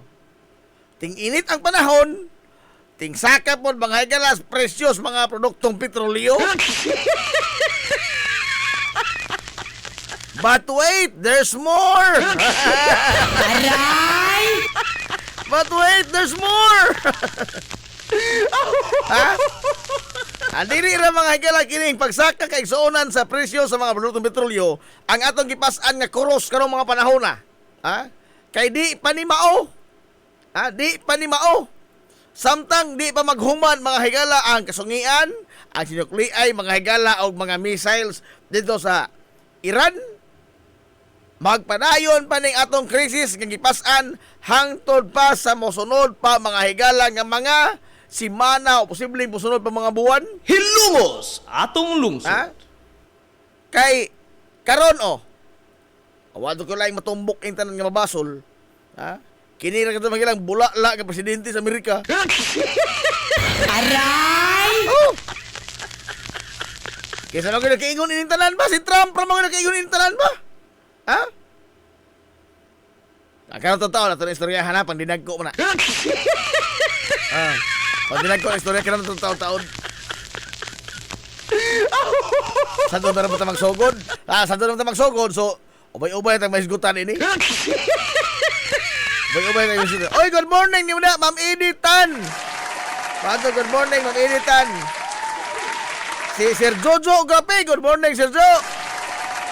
Ting-init ang panahon, ting-sakap mo, mga kailang presyos, mga produktong petrolyo. But wait, there's more! Aray! But wait, there's more! Ha? Andiri ra mga higala kining pagsaka kay suonan sa presyo sa mga produktong petrolyo ang atong gipas-an nga kuros karong mga panahon na. Ha? Kay di pa ni mao. Ha? Di pa ni mao. Samtang di pa maghuman mga higala ang kasungian, ang sinukliay mga higala og mga missiles dito sa Iran. Magpadayon pa ning atong krisis nga gipas-an hangtod pa sa mosunod pa mga higala nga mga simana o posibleng mosunod pa mga buwan. Hilungos atong lungsod. Ha? Kay karon awado ko lang matumbok ang tanan nga mabasol. Ha? Kini ra kadto magilang bulala nga presidente sa Amerika. Aray! Oh! Kaysa lang kayo nakaingon ining tanan ba? Si Trump ra mga nakaingon ining tanan ba? Ha? Karon totoo na ito na istoryahan na, pangdinag ko mo na. Pangdinag ko ang istorya karon itong taon-taon. Saan doon na rin magsugod? Saan doon na magsugod? So, ubay-ubay itang mahisgutan ini. Ubay-ubay itang mahisgutan. Oy, good morning ni mo na, Ma'am Editan. Good morning, Ma'am Editan. Si Sir Jojo Gapi, good morning, Sir Jo.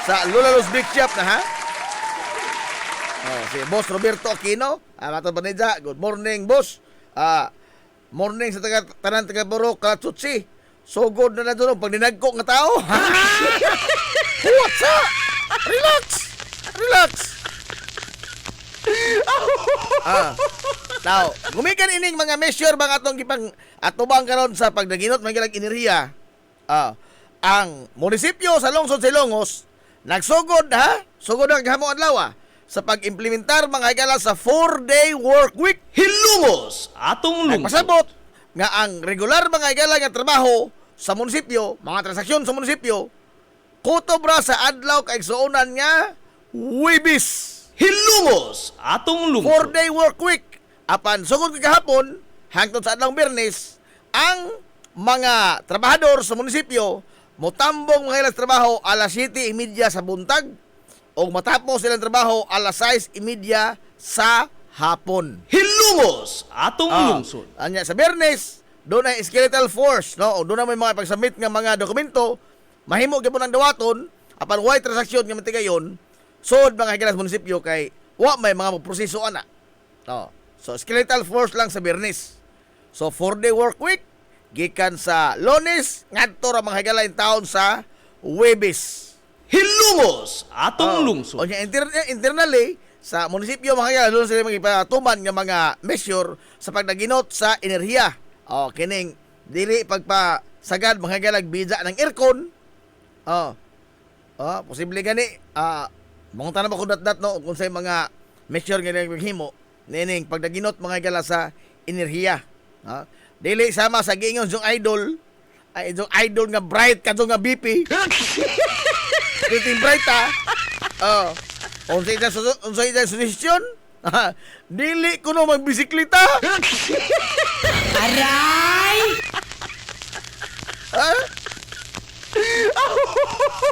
Sa Lula Los Big Shop na, ha? Si Boss Roberto Aquino, matod pa niya, good morning, Boss. Morning sa tanan taga Borok, Katsutsi. So good na doon pag dinagko nga tao. What's up? Relax. Now, gumikan ining mga measure mga atong gipang atubang karon sa pagdaginot mga enerhiya. Ang munisipyo sa lungsod Silongos nagsugod sugod ang gahapon adlaw sa pag-implementar mga higala sa 4-day work week. Hilungos atong lungsod. Nagpasabot nga ang regular mga higala nga trabaho sa munisipyo, mga transaksyon sa munisipyo, kutobra sa adlaw kay suonan nga Wibis. Hilungos atong lungsod. 4-day work week. Apan sugod kagahapon hangtod sa adlaw Biyernes, ang mga trabahador sa munisipyo motambong mga ilang trabaho alas 7:30 sa buntag o matapos silang trabaho alas 6:30 sa hapon. Hilungos atong lungsod. Anya sa Biyernes doon ay skeletal force, no? O doon na may mga pagsubmit nga mga dokumento, mahimo gyud ng dawaton apan way transaksyon nga matigayon sod mga higalas munisipyo kay wa may mga proseso ana. No. So skeletal force lang sa Biyernes. So 4-day work week gikan sa Lunes ngadto ra mga higala in taon sa Huwebes. Hilungos atong lungsod. O nya internally sa munisipyo mga higala doon sila magipatuman nga mga measure sa pagdaginot sa enerhiya. O kining dili pagpasagad mga higala biza ng aircon. Posible gani mangunta na ba kung dat no kung sa mga measure nga naghimo nining pagdaginot mga higala sa enerhiya. Dili sama sa giingon yung idol ay yung idol nga bright kadto nga BP. Pretty bright unsay ida suggestion? Dili kuno magbisikleta. Aray!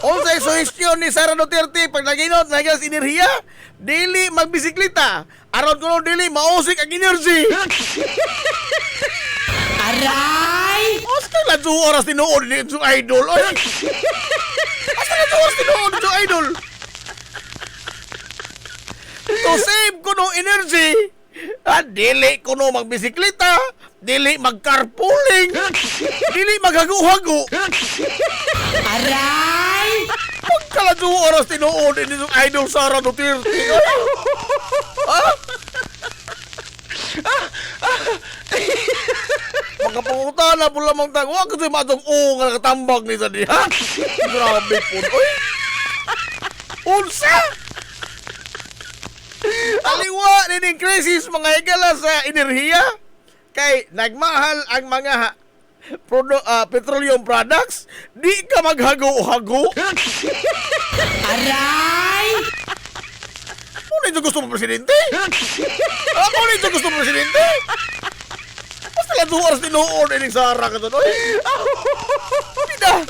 Unsay suggestion ni Sara Duterte pag naginot na gas enerhiya? Dili magbisikleta. Aron kuno dili mausik ang energy. Aray! Basta na 2 oras tinuod ni yung idol. Oy! Basta na 2 oras tinuod ni yung idol. To save ko no energy, dili ko no magbisikleta, dili mag-carpooling, dili maghagu-hagu. Aray! Pagkala 2 oras tinuod ni yung idol Sara Duterte. Magkapangutana po lamang tag. Huwag kasi matong nga nakatambag ni sa diha. Grabe po. Uy! Unsa? Aliwa nining krisis mga higala sa enerhiya. Kay nagmahal ang mga petroleum products. Di ka maghago-hago. Aray! Ano ito gusto mo, Presidente? Ano ito gusto mo, Presidente? Basta lang 2 oras tinuod ining Sara ka doon. Oy! Pida!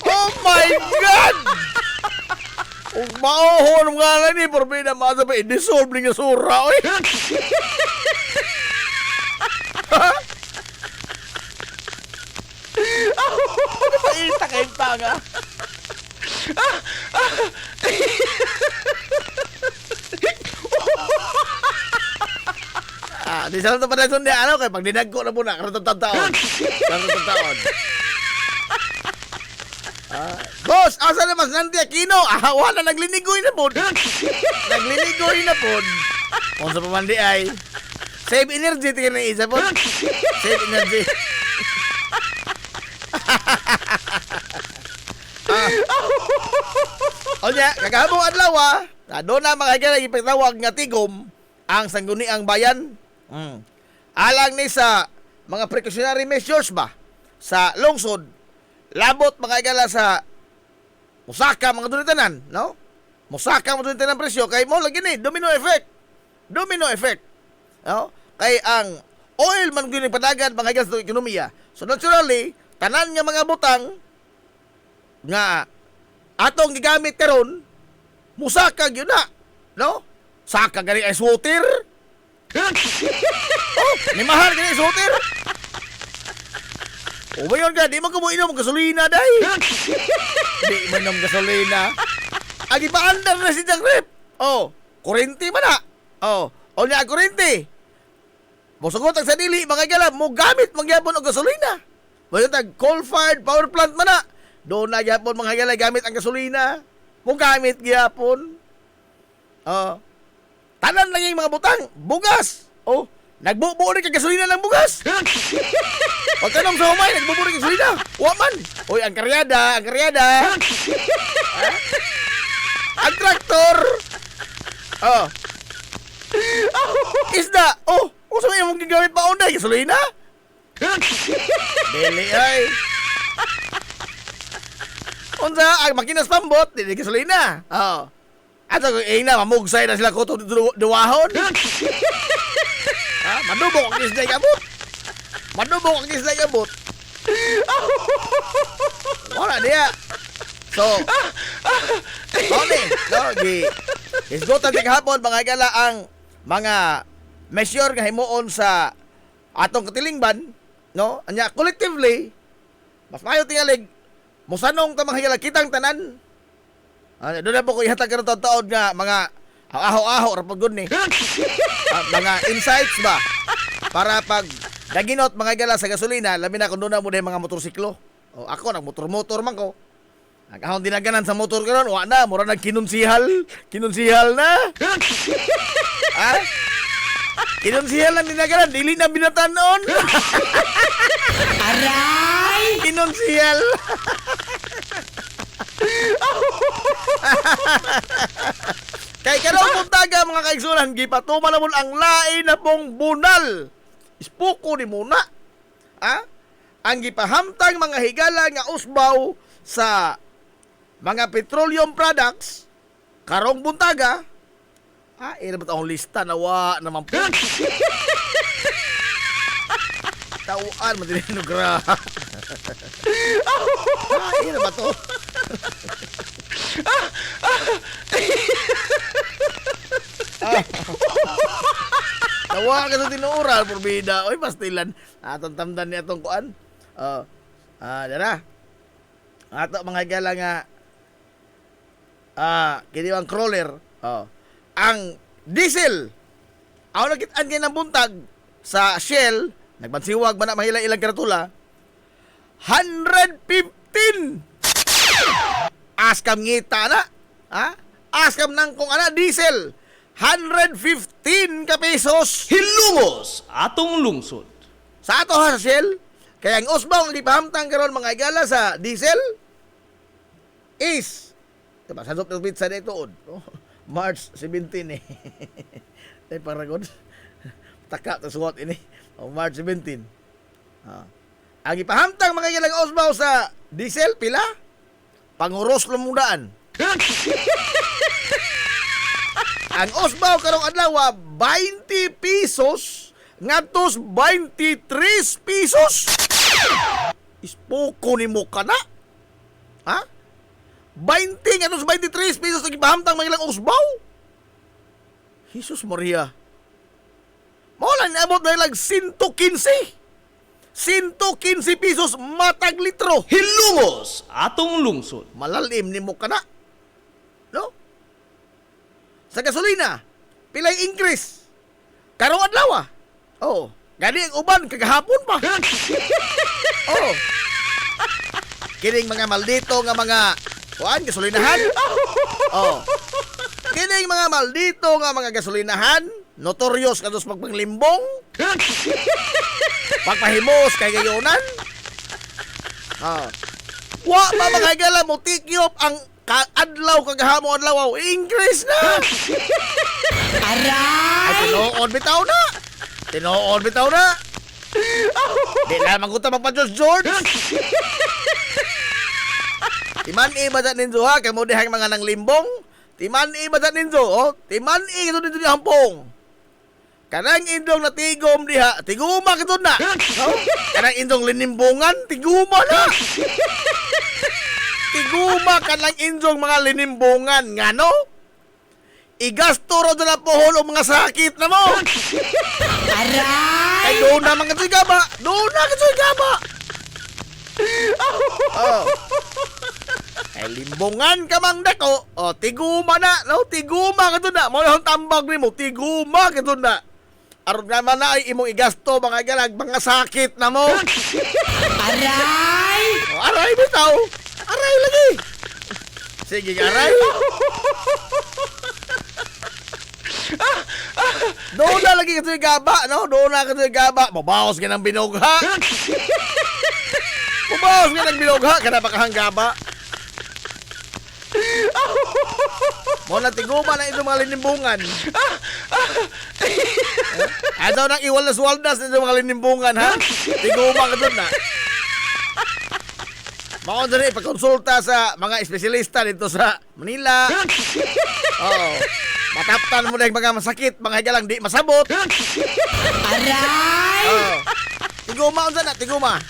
Oh my God! Kung maohon mga nga ni, porbida maasa pa i-dissolve niya sura. Oy! Paita kayo tanga. Di sa ito pa na ito ano kay pag dinag ko na muna karong taon. Karong taon. Boss, asa na mas nanti Aquino? Wala naglinigoy na pod. Naglinigoy na pod. Kung sa pamandi ay save energy tingin na isa pod. Save energy. Onya, kagabong adlaw doon na mga higala ipatawag nga tigom ang sangguniang bayan. Alang ni sa mga precautionary measures ba sa lungsod, labot mga higala sa musaka mga dunitanan, no? Musaka mga dunitanan presyo kay mo lagi ni domino effect. Domino effect. No? Kay ang oil man gyud padagan mga higala sa ekonomiya. So naturally, tanan nga mga butang nga atong gigamit karon musaka gyud na, no? Saka gani ice water. Ni mahal gani ice water. O bayon ka, di mo inom gasolina day. Di mo inom gasolina. Agi pa andar na si Jagrip. Kurente man na. O niya kurente. Musugot ang sa dili mga galam mo gamit magyapon og gasolina. Bayon tag coal-fired power plant man na. Doon na gyapon mga galay gamit ang gasolina. Mo gamit gyapon. Tanan lang yung mga butang, bugas. Nagbubuo rin kang gasolina ng bugas. Pagkanom sa humay, nagbubuo rin kang gasolina. Waman. Oy, ang karyada. Ang traktor. Isda. Kung saan yung gigamit pa unday, gasolina? Dili ay. Unsa ang makinas pambot, dili gasolina. Ato na mamugsay na sila ko duwahon. Madubok ang isday kabot. Wala dia. So, isgotan sa kahapon mga higala ang mga measure nga himuon sa atong katilingban, no? Anya collectively mas maayo tingalig musanong ta mga kitang tanan. Doon na po ko ihatag karon taon nga mga aho-aho ra pagod ni. Mga insights ba para pag naginot mga gala sa gasolina, labi na kung doon na mo mga motorsiklo. O ako nagmotor-motor man ko. Nagahon dinaganan sa motor karon, wa na mura nag kinunsihal na. Ha? Kinunsihal lang dinaganan, dili na binatanon. Aray! Kinunsihal. Kay karong puntaga mga kaigsunan, gipatuman na mo ang lain na pong bunal. Ispuko ni muna. Ha? Ang gipahamtang mga higala nga usbaw sa mga petroleum products karong buntaga. Ina ba taong lista nawa naman po. Tauan mo din nugra. Ina ba to? Tawa ka sa tinuural, porbida. Oy, pastilan. Atong tamdan ni atong kuan. Dara. Ato mga higala nga kini ang crawler. Ang diesel. Aw nakit-an kay ng buntag sa Shell, nagbansiwag man na mahila ilang karatula. 115. Askam ngita na. Askam nang kung ana diesel. 115 ka pesos. Hilungos atong lungsod. Sa ato ha sa Shell. Kaya ang usbong di pahamtang karon mga igala sa diesel is diba, sa Dr. Pizza na ito March 17 eh. Ay paragod. Taka to suot ini. March 17. Ang ipahamtang mga ilang usbaw sa diesel pila? Panguros lumudaan. Ang usbaw karong adlaw 20 pesos ngadtos 23 pesos. Ispoko nimo kana? Ha? 20 ngadtos 23 pesos ang ipahamtang mga ilang usbaw. Jesus Maria. Mawala niabot na ilang 115. 115 pesos matag litro. Hilungos atong lungsod. Malalim ni mo ka na. No? Sa gasolina, pilay increase. Karong adlaw. Gani ang uban kagahapon pa. Kining mga maldito nga mga gasolinahan. Kining mga maldito nga mga gasolinahan, notorious kados pagpanglimbong. Pagpahimos kay gayonan. Wa pa mga higala mo tikyop ang adlaw kagahamo adlaw increase na. Aray! Tinuod bitaw na. Di na maguta magpa-George George. Timan-i ba ninyo ha? Kaya mo dihang mga nang limbong. Timan-i ba ninyo? Timan-i ito ninyo di hampong. Kanang indong natigom diha, tiguma ka na. Kanang indong linimbungan, tiguma na. Tiguma ka lang indong mga linimbungan. Nga no? Igasto ro na pohol o mga sakit na mo. Aray! Ay doon naman ka sa gaba. Doon na ka sa gaba. Ay limbungan ka mang dako. Tiguma na. No? Tiguma ka na. Mula ang tambag ni mo, tiguma ka na. Aron naman na ay imong igasto mga galag, mga sakit na mo. Aray! Aray bitaw. Aray lagi. Sige, aray. Doon na lagi ka sa gaba, no? Doon na ka sa gaba. Mabawas ka ng binogha. Mabawas ka ng binogha. Kana pa kahang gaba. Muna tiguma na ito mga linimbungan. Ayaw nang iwalas-waldas ito mga linimbungan, ha? Tiguma ka doon na. Makon doon ipagkonsulta sa mga espesyalista dito sa Manila. Mataptan mo na yung mga masakit, mga higalang di masabot. Aray! Tiguma ko na, tiguma.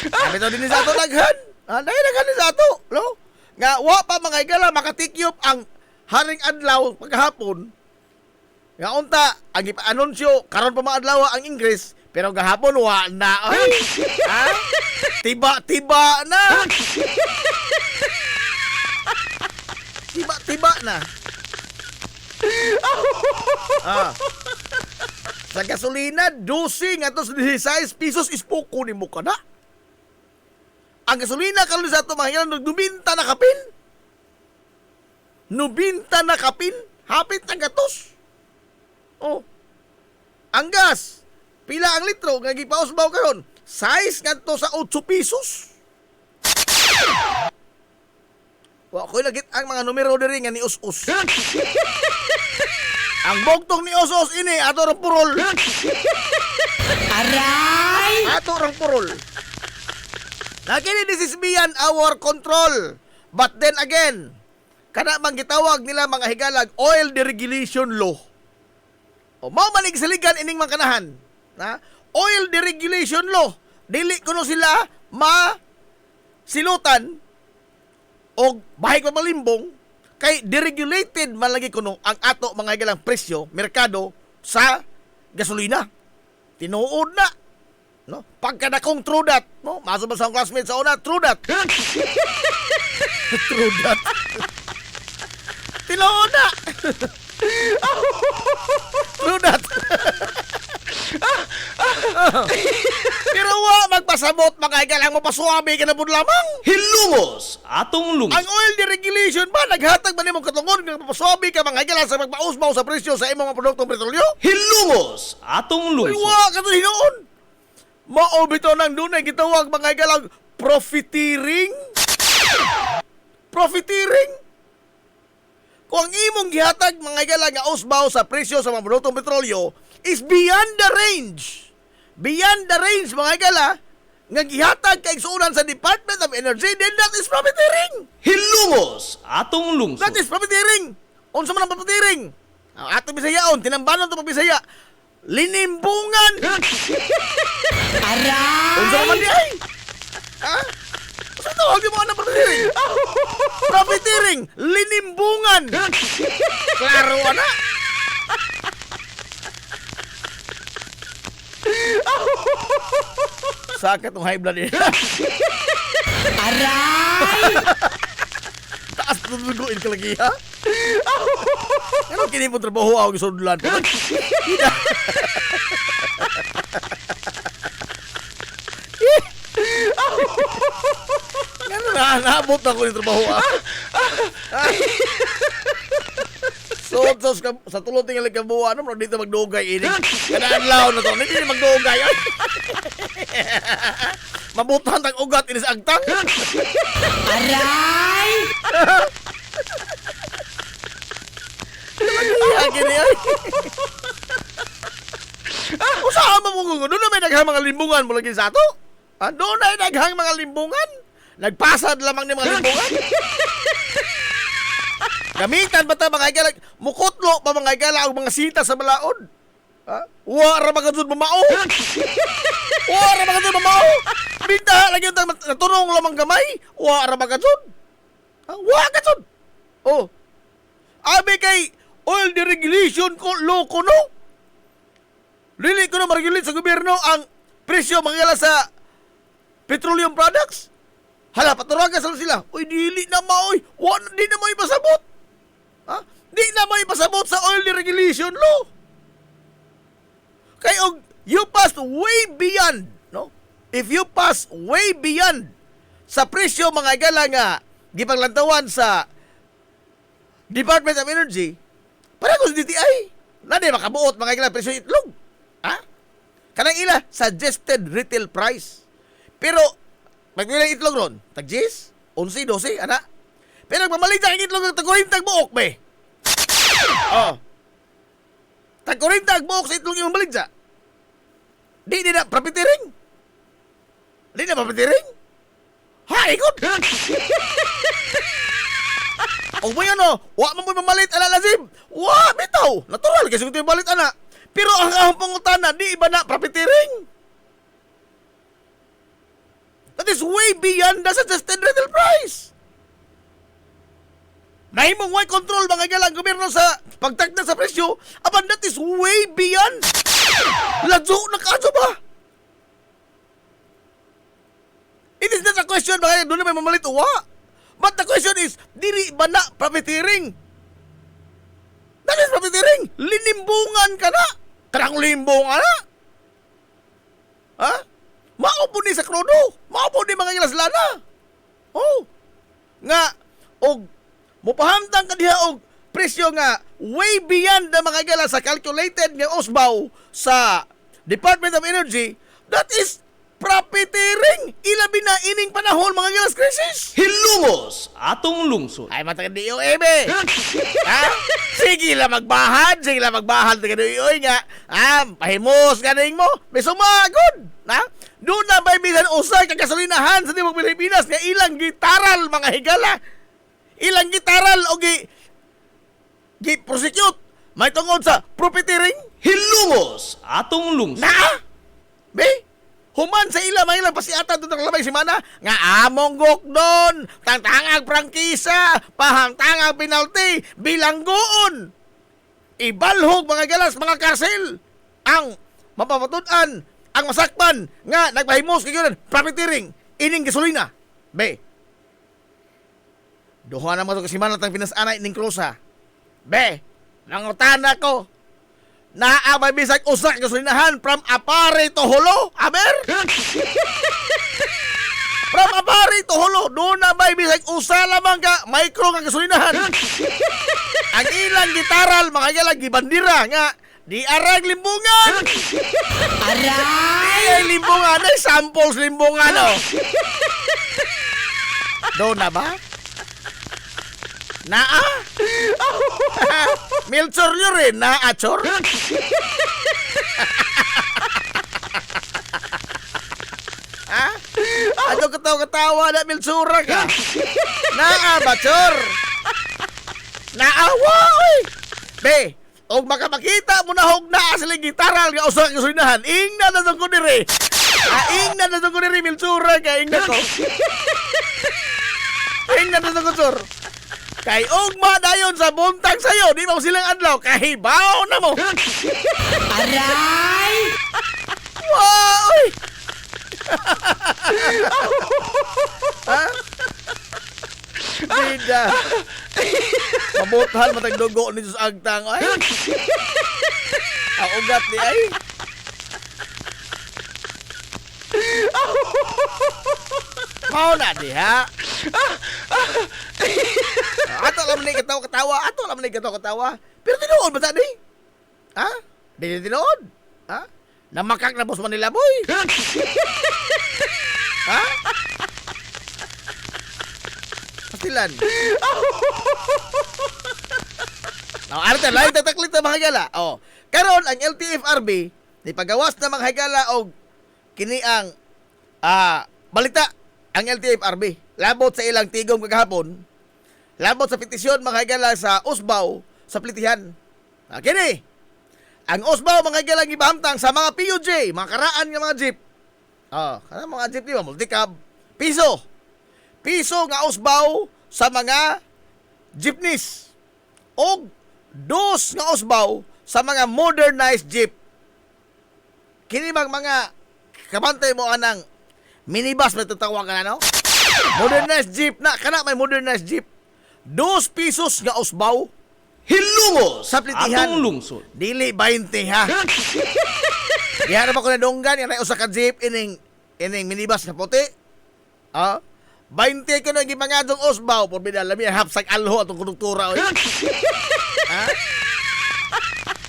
Sabi to din sa ato naghan. Dahil naghan din sa ato, no? nga wa pa mga igala makatikyop ang haring adlaw paghapon. Nga unta ang ipa-anunsyo karon pa maadlaw ang Ingles pero gahapon wa na ay. Ha? Tiba-tiba na. Tiba-tiba na. Sa gasolina 12 nga to 16 pesos ispuko ni mo kana. Ang gasolina karon sa ato mga ilan nubinta na kapin. Nubinta na kapin, hapit ang gatos. Oh. Ang gas, pila ang litro nga gipausbaw karon? Size nga to sa 8 pesos. Wa ko'y lagit ang mga numero diri nga ni us-us. Ang bugtong ni us-us ini ato rang purol. Aray! Ato rang purol. Nakini this is beyond our control. But then again, kana mang gitawag nila mga higalag oil deregulation law. O mao man igsaligan ining mga kanahan. Na oil deregulation law. Dili kuno sila silutan o bahig pa malimbong kay deregulated man lagi kuno ang ato mga higalang presyo, merkado sa gasolina. Tinuod na. No? Pagka na kong true that, no? Masubas ang classmate sa una, true that. True that. Tinuod na. True that. Pero wa magpasabot mga higalang mapasuabi ka na po lamang. Hilungos atong lungsod. Ang oil deregulation ba naghatag ba nimong katungod nga mapasuabi ka mga higalang sa magpausbaw sa presyo sa imong mga produktong petrolyo? Hilungos atong Uy, lungsod. wa ka to hinoon. Mao bitaw nang dunay gitawag mga higalang profiteering. Profiteering. Kung ang imong gihatag mga higalang nga usbaw sa presyo sa mga produktong petrolyo is beyond the range. Beyond the range mga higala nga gihatag kay igsuunan sa Department of Energy, then that is profiteering. Hilungos atong lungsod. That is profiteering. Unsa man ang profiteering? Ang ato Bisayaon, tinambanon to Bisaya. Linimbungan. Aray! Unsa man di ay? Ha? Unsa tawag mo ang profiteering? Profiteering, linimbungan. Klaro ana. Sakit ng high blood niya. Aray! Taas na duguin ka lagi, ha? Ano kini mo trabaho ako isudlan? Ano na, naabot ako yung trabaho, ha? So, sa tulong tinggal ka buwan, ano, dito magdugay ini. Kanaan lao na to, hindi magdugay. Mabutan tang ugat ini sa agtang. Aray! Gini ay. Usaha mo mo doon na may naghang mga limbungan mo lagi sa ato? Doon na naghang mga limbungan? Nagpasad lamang ni mga limbungan? Gamitan ba ta mga higala? Mukutlo pa mga higala ang mga sita sa balaod? Wara magkazun mamao! Wara magkazun mamao! Binta lagi yung natunong lamang gamay! Wara magkazun! Wara magkazun! Oh! Abi kay oil deregulation ko loko no? Lili ko na ma-regulate sa gobyerno ang presyo mga higala sa petroleum products? Hala, paturagan sila. Uy, dili na maoy! Di na maoy pasabot! Ha? Di na may pasabot sa oil deregulation law. Kaya you passed way beyond, no? If you pass way beyond sa presyo mga higala nga gipanglantawan sa Department of Energy, para ko sa DTI, na di makabuot mga higala presyo itlog. Ha? Kanang ila, suggested retail price. Pero, magbilang itlog ron, tag-10, 11, 12, ana. Pero nagmamalig sa itlog ng tag-40 buok, be. Oh. Tag-40 buok sa itlog yung maligsa. Di na profiteering. Di na profiteering. Ha, ikot. O mo yan, o. Wa mo mamalit, ala lazim. Wa, bitaw. Natural, kasi ito yung balit, ana. Pero ang pangutana, di iba na profiteering. That is way beyond the suggested retail price. Nahimong way control mga galang gobyerno sa pagtagda sa presyo, aban that is way beyond. Ladyo na kaso ba? It is not a question mga doon na may mamalit uwa. But the question is, diri ba na profiteering? That is profiteering. Linimbungan ka na. Karang limbungan na. Ha? Maupo ni sa krodo. Maupo ni mga gilaslana. Oh. Nga, og mupahamtang ka diha og presyo nga way beyond the mga gala sa calculated nga usbaw sa Department of Energy, that is profiteering. Ilabi na ining panahon mga galas crisis. Hilungos atong lungsod. Ay matag diyo ebe. Ha? Sige la magbahad taga diyo nga. Pahimos ganing mo. Besumagod. Ha? Doon na bay bisan usay ka gasolinahan sa tibuok Pilipinas nga ilang gitaral mga higala. Ilang gitaral o gi prosecute may tungod sa profiteering. Hilungos atong lungsod. Na? Be? Human sa ila mga ilang pasiatan doon ng labay simana nga among gokdon, tangtangag prangkisa, pahangtangang penalty, bilanggoon. Ibalhog mga galas, mga karsel. Ang mapapatudan, ang masakpan nga nagpahimos kayo profiteering, ining gasolina. Be, duha na mo ito kasi manatang pinasana ining krusa. Be, nangutana ko, naabay bisag usak gasolinahan from Apare to Holo, aber? From Apare to Holo, doon na bay bisag usa lamang ka micro nga gasolinahan. Ang ilang gitaral, mga galang gibandira nga, di arag limbungan. Aray! Limbungan, ay samples limbungan, oh. Doon na ba? Naa? Milchor nyo rin, naa, chor? Ha? Ano katawa-katawa na Milchura ka? Naa ba, chor? Naawa, oy! Be, og makamakita mo na hog naa sila gitaral nga usak kasulinahan, ing na natong ko diri. Ing na natong ko diri, Milchura ka, ing na ko. Ing na natong ko, chor. Kay ugma dayon sa buntag sayo, di mo silang adlaw, kahibaw na mo. Aray! Wow! Ha? Bida. Mabuthan matagdugo ni sa agtang ay. Ang ugat ni ay. Mau na di ha. Ato lang ni katawa. Pero tinuod ba ta ni? Ha? Di tinuod? Ha? Namakak na boss Manila boy. Ha? Pastilan. Arte lain tataklit na mga higala. Karon ang LTFRB ni pagawas na mga higala og kini ang balita ang LTFRB. Labot sa ilang tigom kagahapon. Labot sa petisyon mga higala sa usbaw sa plitihan. Kini ang usbaw mga higala gibahamtang sa mga PUJ, mga karaan nga mga jeep. Kana mga jeep di ba multicab. Piso nga usbaw sa mga jeepneys. Og dos nga usbaw sa mga modernized jeep. Kini mga kabantay mo anang minibus may tatawa ka na, no? Modernized jeep na, kana may modernized jeep. 2 pesos nga usbaw. Hilungos Sa plitihan. atong lungsod. Dili 20 ha. Diha na ba ko na donggan, yan ay usa ka jeep ining minibus na puti. 20 ko na gimangadong usbaw, porbida lami hapsag alho atong konduktora oy. Ha?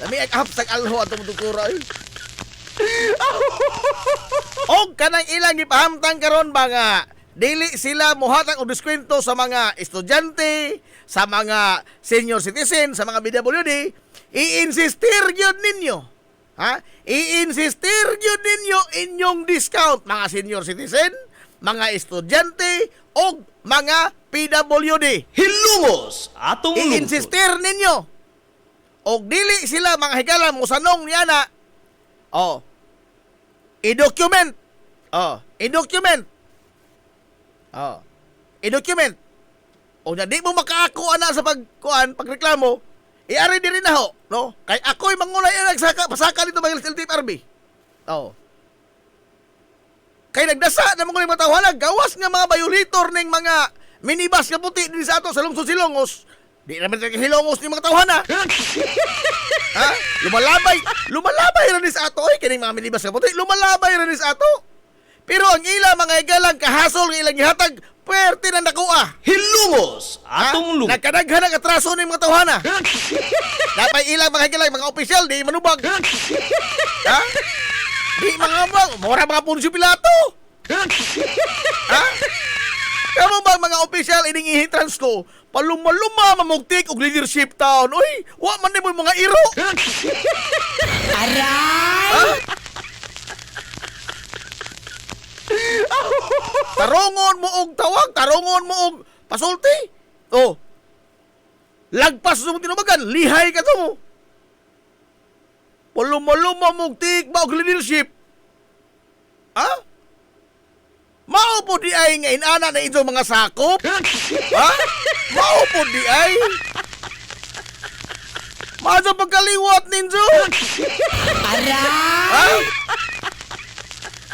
Lami hapsag alho atong konduktora oy. Og kanang ilang gipahamtang karon ba nga dili sila mohatag og diskwento sa mga estudyante, sa mga senior citizen, sa mga PWD, i-insistir yun ninyo. Ha? I-insistir yun ninyo inyong discount mga senior citizen, mga estudyante og mga PWD. Hilungos atong lungsod. I-insistir ninyo. Og dili sila mga higala mo sanong niya na i-document. I-document. O nya di mo makaako ana sa pagreklamo, iari diri na ho, no? Kay ako'y mangulay nagsaka pasaka dito mga LTFRB. Oh. Kay nagdasa na mga matawalag, gawas nga mga violator ning mga minibus nga puti din sa ato sa lungsod Silongos. Di naman tayo Hilongos ni mga tawhana. Ha? Lumalabay rin sa ato. Oy, kining mga minibus nga puti, lumalabay rin sa ato. Pero ang ila mga igalang kahasol ng ilang ihatag, pwerte na nakuha. Hilungos atong lungsod. Nagkadaghan ang atraso ng mga tawhana. Dapat ilang mga igalang, mga opisyal, di manubag. Ha? Di mga mura mga Punsyo Pilato. Ha? Kamu ba mga opisyal ining ihitrans ko? Paluma-luma mamugtik og leadership town. Uy, wa man mo mga iro. Aray! Tarongon mo og tawag, tarongon mo og pasulti. Oh. Lagpas mo tinubagan, lihay ka to mo. Paluma-luma mamugtik ba og leadership? Ha? Mao po di ay nga inana na inyong mga sakop? Ha? Mao po di ay? Maso pagkaliwat ninyo? Ha?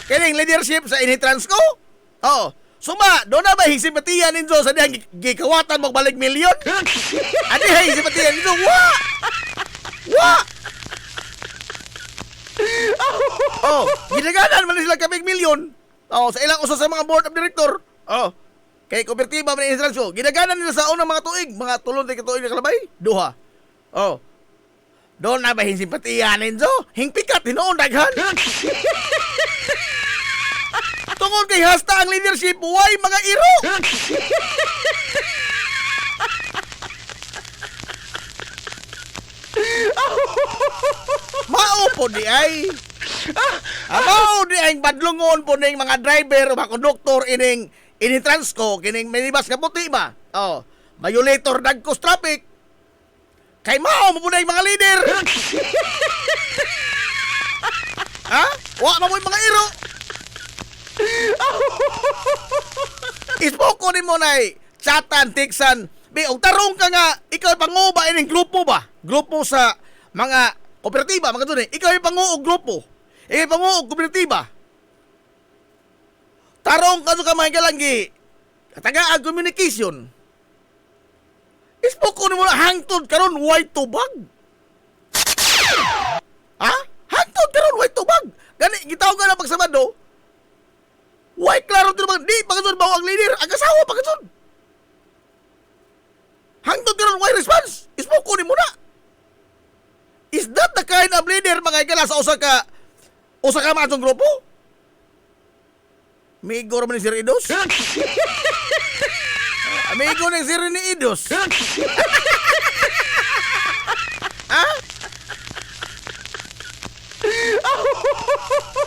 Kining leadership sa initrans ko? Oo. Suma, doon na ba hisipatiya ninyo sa dihang gikawatan magbalik milyon? Adi hay hisipatiya ninyo? Wa! Wa! Oh, ginaganan man sila kaming milyon. Oh, sa ilang uso sa mga board of director. Oh. Kay kopertiba man insurance ko. Ginaganan nila sa unang mga tuig, mga tulong na tuig na kalabay. Duha. Oh. Doon na ba simpatiya ninyo? Hingpikat hinoon daghan. Tungod kay hasta ang leadership, why mga iro? Mao po di ay. Mao di ay badlungon po ning mga driver o mga konduktor ining Transco kining minibus nga puti ba? Oh, violator dagkos traffic. Kay mao mo na mga leader. Ha? Wa mo mga iro. Ispoko ni mo nay chatan tiksan. Bi og tarong ka nga ikaw panguba ining grupo ba? Grupo sa mga kooperatiba, mga tunay. Ikaw yung panguog grupo. Ikaw yung panguog kooperatiba. Tarong ka ka mga kalanggi. Katagaan communication. Ispoko ni mo na hangtod karon white tubag. Ha? Hangtod karon white tubag. Gani, gitaw ka na pagsabado. White klaro tubag. Di, pagkasod ba ang leader? Ang asawa pagkasod. Hangtod karon white response. Ispoko ni mo na. Is that the kind of leader mga igala sa usa ka matong grupo? Amigo naman ni Sir Idos? Amigo ni Sir ni Idos? Ha?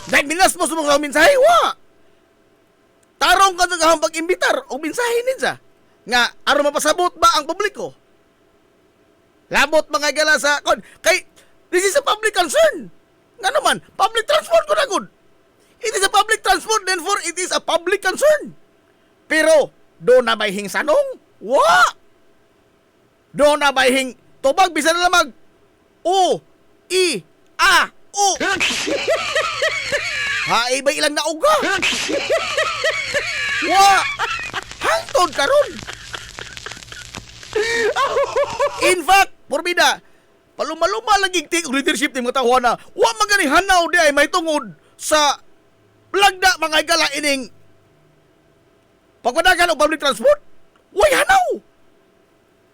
Dahil minas mo sa mga mensahe, wa! Tarong ka sa pag-imbitar o mensahe ninja nga aron mapasabot ba ang publiko? Labot mga igala sa kay this is a public concern. Nga naman, public transport ko na good. It is a public transport, therefore it is a public concern. Pero, doon na ba hing sanong? Wa! Doon na ba hing tubag, bisa na lamag O, I, A, O. Ha, iba ilang nauga. Wa! Hangtod karon. In fact, porbida, paluma-luma lagi tik og leadership ng mga tawana. Wa magani hanaw di ay may tungod sa lagda mga igala ining pagpadagan og public transport. Way hanaw.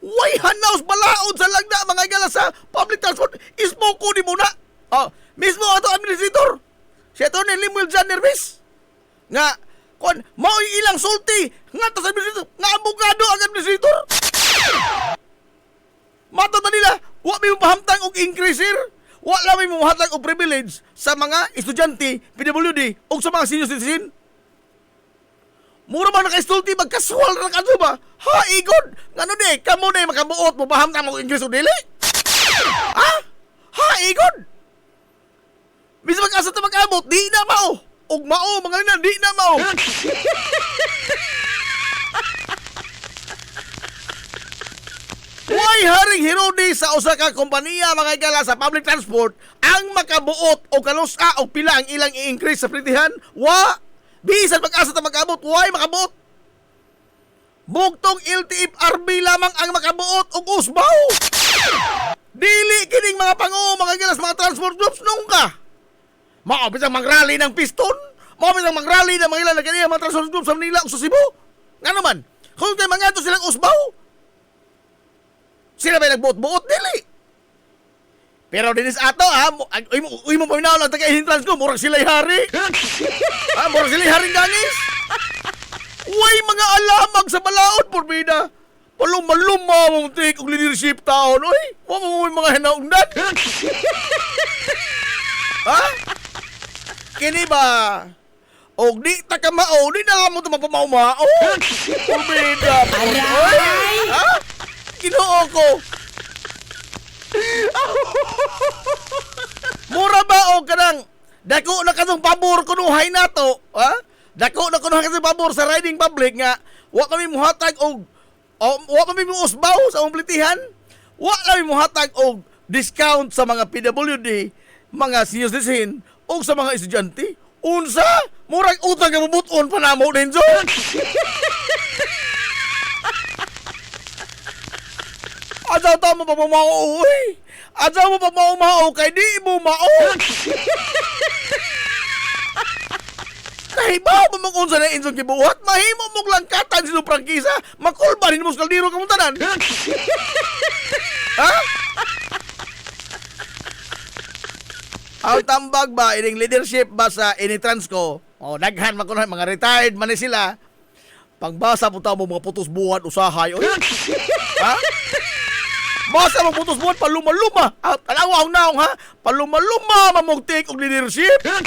Way hanaw sa balaod sa lagda mga igala sa public transport. Ismoko ni muna. Mismo ato administrator. Si ato ni Limuel Jan Nervis. Nga kon mao ilang sulti nga to sa administrator, nga abogado ang administrator. Mato na nila, wa may mapahamtang og increaser, wa lang may mapahamtang og privilege sa mga estudyante, PWD, o sa mga senior citizen. Mura ba naka-estulti, magkaswal na ka ba? Ha, igod! Ngano di, kamo di makabuot mo, pahamtang mo increase o dili? Ha? Ha, igod! Bisa mag-asa ito mag-abot, di na mao! Og mao, mga nina, di na mao! Huwag haring hirodi sa usa ka kompanya mga igala sa public transport ang makabuot o kalusa o pila ang ilang i-increase sa pritihan. Wa! Bisan pag-asa ta mag-abot, huwag makabuot. Bugtong LTFRB lamang ang makabuot og usbaw. Dili kining mga panguo mga igala sa mga transport groups nungka. Maabit ang mag-rally ng piston. Maabit ang mag-rally ng mga ilan na kaniya mga transport groups sa Manila o sa Cebu. Nga naman, kung tayo mga ito silang usbaw, sila ba nagbuot-buot? Dili. Pero dinis ato, ha? Uy mo paminaw lang taga-hintrans ko, murag sila'y hari. Ha? Murag sila'y haring gangis. Uy, mga alamag sa balaod, porbida. Paluma-luma mong take og leadership taon. Uy, huwag mo mga hinaungdan. Ha? Kini ba? Og di ta ka mao, di na lang mo ito mapamao-mao. Porbida. Aray! Ha? Ginoo ko. Mura ba o kanang dako na katong pabor kunuhay nato, ha? Dako na kunuhay katong pabor sa riding public nga wa kami muhatag og wa kami muusbaw sa umplitihan. Wa kami muhatag og discount sa mga PWD, mga senior citizen o sa mga estudyante. Unsa? Murag utang ka mabuton pa namo din so. Adyaw ta mo pa mao, uy. Adyaw mo pa mao kay di mo mao. Kahibaw mo mong unsa na insong gibuhat, mahimo mong langkatan sa prangkisa, makulbarin mo sa kaldero kamuntanan. Ha? Ang tambag ba, ining leadership ba sa Initransco, o daghan makunahan, mga retired man ni sila, pagbasa po mo mga putos buhat usahay, oy. Ha? Basa mong putos buwan, paluma-luma. At alawaw naong ha, paluma-luma mamugtik og leadership. Ha?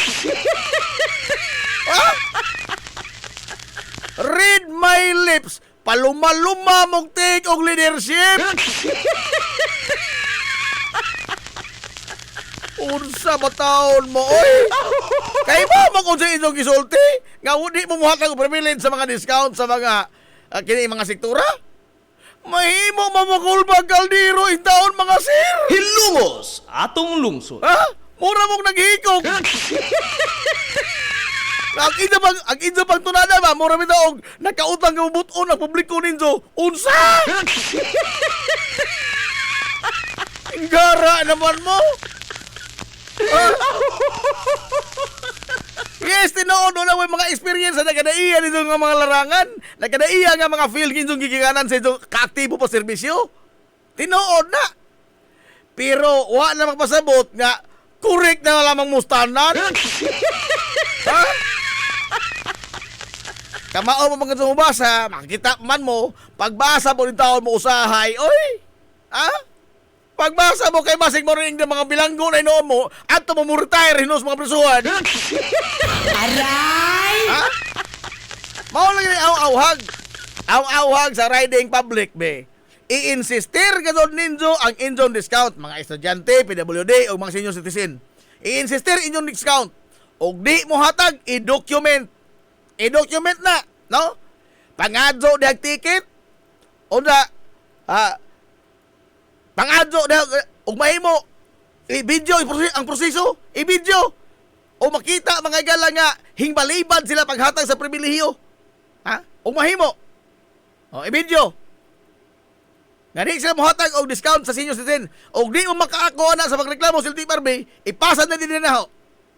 Read my lips, paluma-luma mugtik og leadership. Unsa ba taon mo, oy? Kay ba kung sa inyong gisulti? Nga di mo muhatag og privilege sa mga discount sa mga kini mga sektora? Mahimo mamakulbag kaldero in taon mga sir. Hilungos atong lungsod. Ha? Mura mong naghikog. Ang ida bang tunada ba? Mura mi daog nakautang ka buton ang publiko ninyo. Unsa? Gara naman mo. Yes, tinood na may mga experience na nagkadaiya nito nga mga larangan. Nagkadaiya nga mga field kinsong giginganan sa itong kaaktibo pa serbisyo. Tinood na. Pero wa na magpasabot nga correct na lamang mustanan. Ha? Kamao mo mga sumubasa, makikita man mo, pagbasa mo rin taon mo usahay, oy! Ha? Pagbasa mo kay basig mo rin ng mga bilanggo na inoon mo at mo retire hinos mga presuhan. Aray! Ha? Mao lang yung aw-awhag. Aw-awhag sa riding public, be. I-insistir ka doon ninyo ang inyong discount, mga estudyante, PWD, o mga senior citizen. I-insistir inyong discount. O di mo hatag, i-document. I-document na, no? Pangadyo dihag ticket. O na, pangadyo dihag, o mahimo, i-video ang proseso, i-video. O makita mga igala nga, hingbalibad sila paghatag sa pribilehiyo. Ha? O mahimo. O i-video. Nga di sila mohatag og discount sa senior citizen. O di mo makaako na sa pagreklamo sa LTFRB, ipasa na din na ho.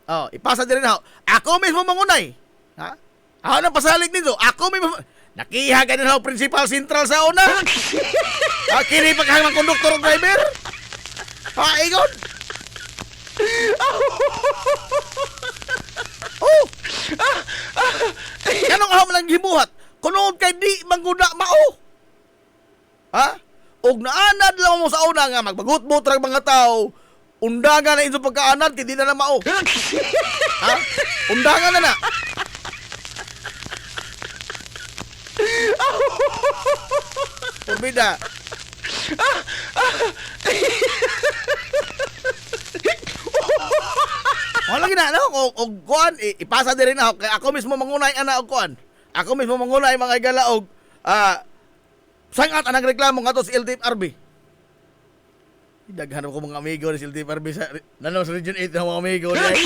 Oh, ipasa din na ho. Ako mismo mangunay. Ha? Ako nang pasalig nito. Ako mismo. Nakiha ka din ho, principal central sa una. Kini paghang ng konduktor o driver. Ha, igon. Oh. Kanong ahom lang gibuhat. Kunood kay di mangguna mao. Ha? Og naanad lang mo sa una nga magbagut-but ra mga tao. Undangan na inyong pagkaanad, hindi na mao. Ha? Undangan na na. Purbida. Wala gina no, og kuan ipasa din na kay ako mismo mangunay ana og kuan. Ako mismo mangunay mga igala og sangat ang nagreklamo ngadto sa LTFRB. Daghan ko mga amigo ni Silti Parbi sa nanong sa Region 8 ng mga amigo dai.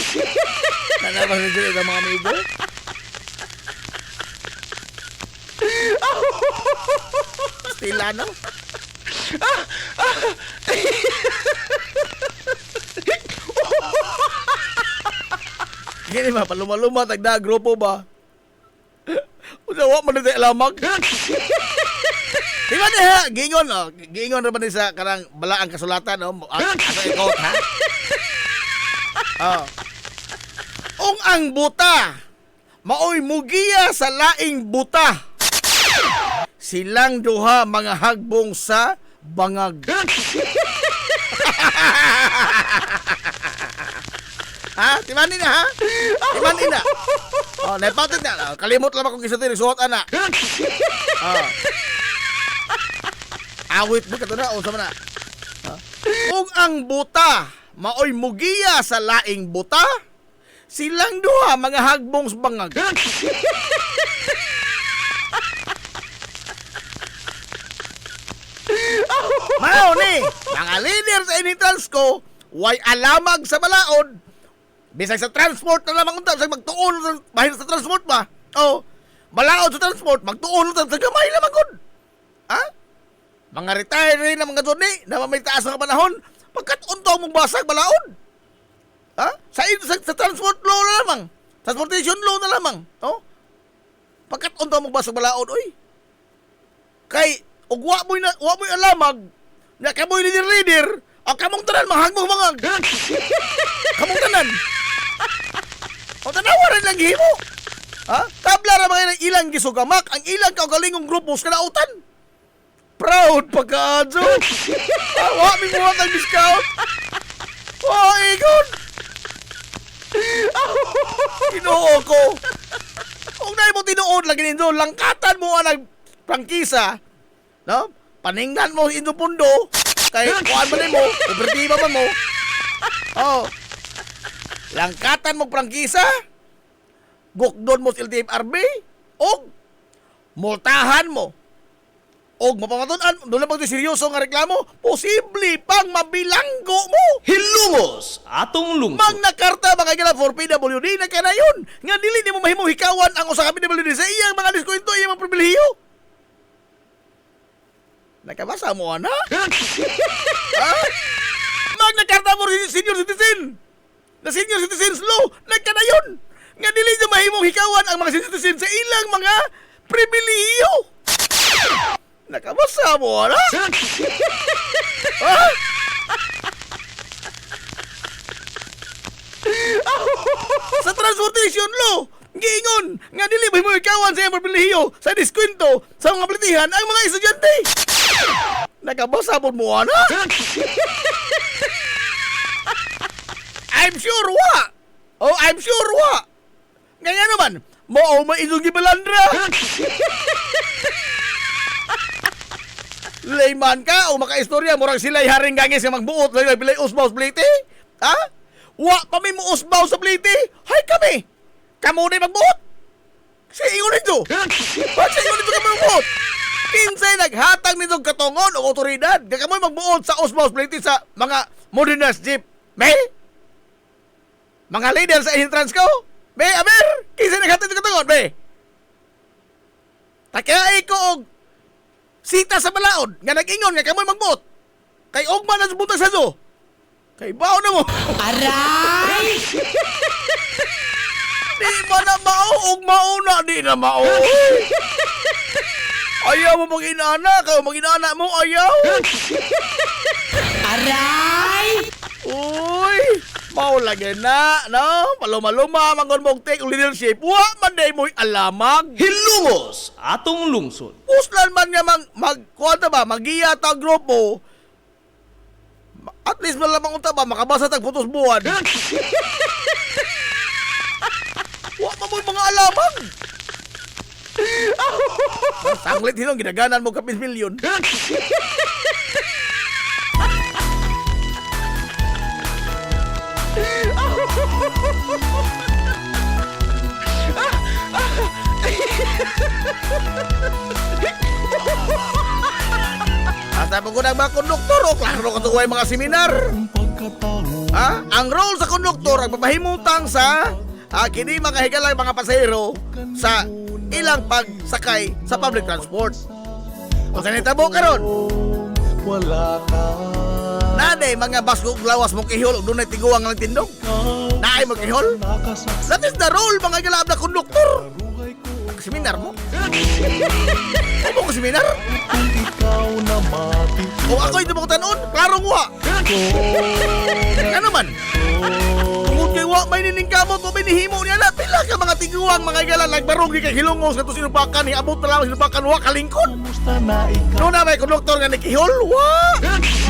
Nanong sa Region 8 ng mga amigo. Stila no? Gini ba, paluma-luma, tagda, grupo ba? Usawa mo na tayo lamag. Di ba niya, gingon, oh. Gingon naman din sa karang balaang kasulatan, oh. Ano ikot, ha? Oh. Ung ang buta, maoy mugiya sa laing buta. Silang duha mga hagbong sa bangag. Ha? Timanin na, ha? Timanin na. Oh, naipatid na. Kalimot lang akong kisutin. Suot, ana. Oh. Awit mo ka na. O, sama na. Kung ang buta, maoy mugiya sa laing buta, silang duha mga hagbong sa bangag. Mao ni, mga leader sa Initransco, way alamag sa balaod. Bisag sa transport na lamang unta, sa magtuon bahin sa transport ba? Oh, balaod sa transport, magtuon sa gamay lamang gud. Ha? Mga retiree na mga doni, na may taas nga panahon, pagkat unta mong basag balaod. Ha? Sa transport law na lamang. Transportation law na lamang. Oh? Pagkat unta mong basag balaod, oy. Kay ug wa mo'y alamag, na kamoy leader, o kamong tanan mahagbong mga. Kamong tanan. O tanawaran lang himo. Ha? Tabla ra mga ilang gisugamak, ang ilang kaugalingong grupos kanautan. Proud pagkaadso. Wa mi mo ang discount. Wa igon. Tinuo ko. Kung na mo tinuod lagi nindo, langkatan mo ang prangkisa. No? Paningnan mo indo pundo. Kay kuan man mo, operatiba man mo. Oh. Langkatan mo prangkisa. Gukdon mo sa LTFRB og multahan mo. Og mapamatunan, doon lang seryoso nga reklamo, posible pang mabilanggo mo. Hilungos atong lungsod. Magna karta mga gila for PWD na kanayon. Nga dili ni mo mahimo hikawan ang usa ka PWD sa iyang mga diskwento, iyang mga pribilehiyo. Nakabasa mo, ana? Ha? Magna karta for senior citizen. Na senior citizens law, nagkanayon. Nga dili niyo mahimong hikawan ang mga senior citizen sa ilang mga pribilehiyo. Nakabasa mo, ano? Ha? Sa transportation law, giingon nga dili ba mo ikawan sa iyang pribilehiyo sa diskwento sa mga plitihan ang mga estudyante. Nakabasa mo, ano? I'm sure wa. Oh, I'm sure wa. Ngayon naman, mo maizong gibalandra. Layman ka o makaistorya murag sila'y haring gangis nga magbuot lay bilay usbaw sa plite? Ha? Wa pa may muusbaw sa plite? Hay kami. Kamo na magbuot. Sa ingon nito. Ba't sa ingon nito ka magbuot? Kinsay naghatag nito katongon o otoridad. Kamo magbuot sa usbaw sa plite sa mga modernist jeep. May? Mga leader sa Intransco? Be, Amer? Kinsay naghatag nito katongon? Be? Takay ko og sita sa balaod, nga nag-ingon nga kamoy magbuot. Kay ugma na sa buntag sa zo. Kay bao na mo. Aray! Di ba na mao, ugma una, di na mao. Ayaw mo mag-inana, kayo mag-inana mo, ayaw. Aray! Uy, mao lagi na, no? Maluma-luma, mangon mong take leadership. Wa man day mo'y alamag. Hilungos atong lungsod. Uslan man nga kuwanta ba, magiya ta grupo. At least malamang unta ba, makabasa tag putos buwan. Wa pa mo'y mga alamang. Sanglit hinong, ginaganan mo kapis milyon. Asa po ko ng mga konduktor o klaro ka tuway mga seminar. Ha? Ang role sa konduktor ang papahimutang sa kini makahigalang mga pasahero sa ilang pagsakay sa public transport. O sa nitabo karon. Wala ka. Naday mga basko lawas mo kihol doon ay tiguang ng tindog. Naay mo kihol. That is the role mga galab na konduktor. Seminar mo? Ano ko seminar? Ikaw na mati. O ako ito mo tanon, klaro mo ha. Ano man? Tungod kay wa may niningkamot o binihimo niya na pila ka mga tiguang mga galan nagbarog kay hilongos kato sinupakan ni abot na lang sinupakan wa kalingkod. Kumusta na ikaw? No na may konduktor nga nikihol. Wa!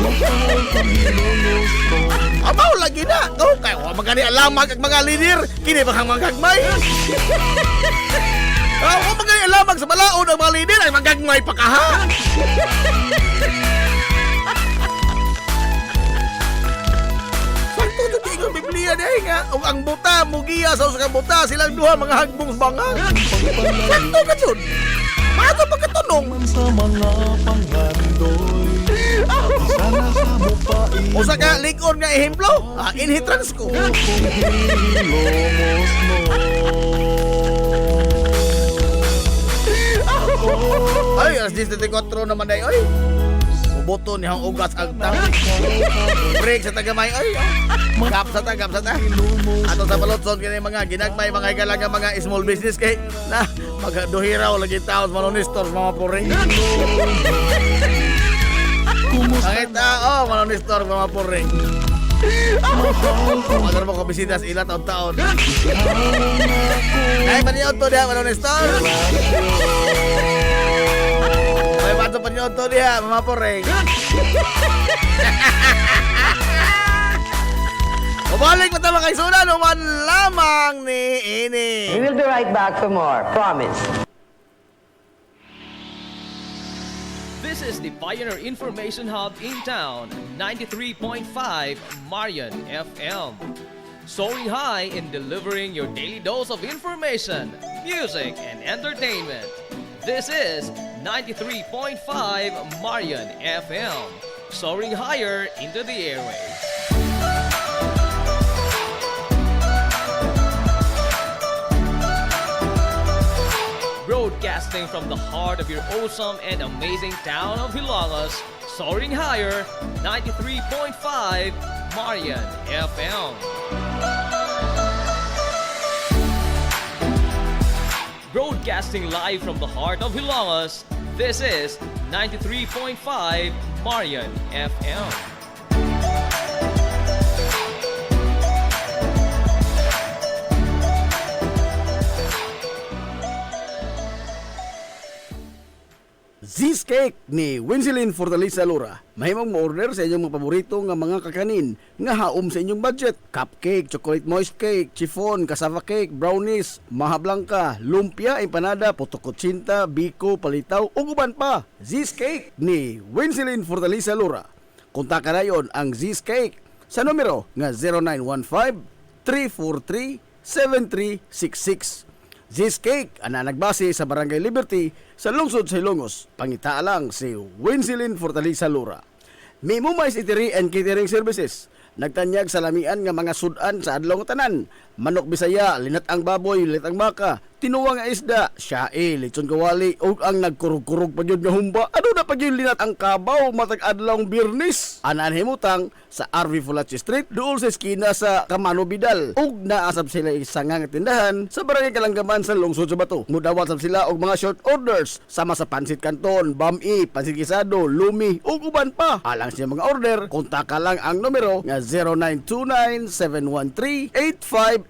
Mahal kang hilongos ko. Amaw lagi na. No kay wa magani alamag ang mga leader kini ba kang magagmay? Wa magani alamag sa balaod ang mga leader ay magagmay pa ka ha. Sakto to tingog Biblia diay nga ug ang buta mugiya sa usa ka buta silang duha mga hagbong bangang. Sakto ka jud. Paano pagkatunong? Sa mga pangandoy. Sana sa mo pa Usa ka likod nga ehemplo, inhitrans ko. hilongos mo. Ay, alas 10:34 naman ay, oy. Buboto ni hang ugas agtang. Break sa tagamay, oy. Gap sa ta. Ato sa balotson kini mga ginagmay mga igalaga mga small business kay na magaduhiraw lagi taos manonistor mga puring. Kahit manonistor mga puring. Agar mo ko bisita sa ila taon-taon. Ay, paniyon to diha manonistor. Ay, pato paniyon to diha mga puring. Balik mo tama kay Suna, naman lamang ni Ini. We will be right back for more. Promise. This is the Pioneer Information Hub in town, 93.5 Marian FM. Soaring high in delivering your daily dose of information, music, and entertainment. This is 93.5 Marian FM. Soaring higher into the airwaves. Broadcasting from the heart of your awesome and amazing town of Hilangas, soaring higher, 93.5 Marian FM. Broadcasting live from the heart of Hilangas, this is 93.5 Marian FM. Z's Cake ni Winsilin Fortaleza Lura. Mahimong mo-order sa inyong mga paborito nga mga kakanin nga haom sa inyong budget. Cupcake, chocolate moist cake, chiffon, cassava cake, brownies, maha blanca, lumpia, empanada, potokotsinta, biko, palitaw, ug uban pa. Z's Cake ni Winsilin Fortaleza Lura. Kontakan na yon ang Z's Cake sa numero nga 0915-343-7366. Z's Cake ana nagbase sa Barangay Liberty sa lungsod sa Ilongos. Pangitaa lang si Winsilin Fortaleza Lura. May Mumais Eatery and Catering Services. Nagtanyag sa lamian nga mga sudan sa adlaw nga tanan. Manok Bisaya, linat ang baboy, linat ang baka, tinuwang nga isda, siyae, lechon kawali, ug ang nagkurug-kurug pa jud nga humba. Ano na pa jud linat ang kabaw matag adlaw Biyernes. Anan himutang sa RV Fulachi Street, duol sa eskina sa Camano Vidal. Ug naasab sila isang nga tindahan sa Barangay Kalanggaman sa lungsod sa Bato. Mudawat sab sila og mga short orders sama sa pansit kanton, bami, pansit gisado, lumi ug uban pa. Alang siya mga order, kontak lang ang numero nga 0929-713-8582.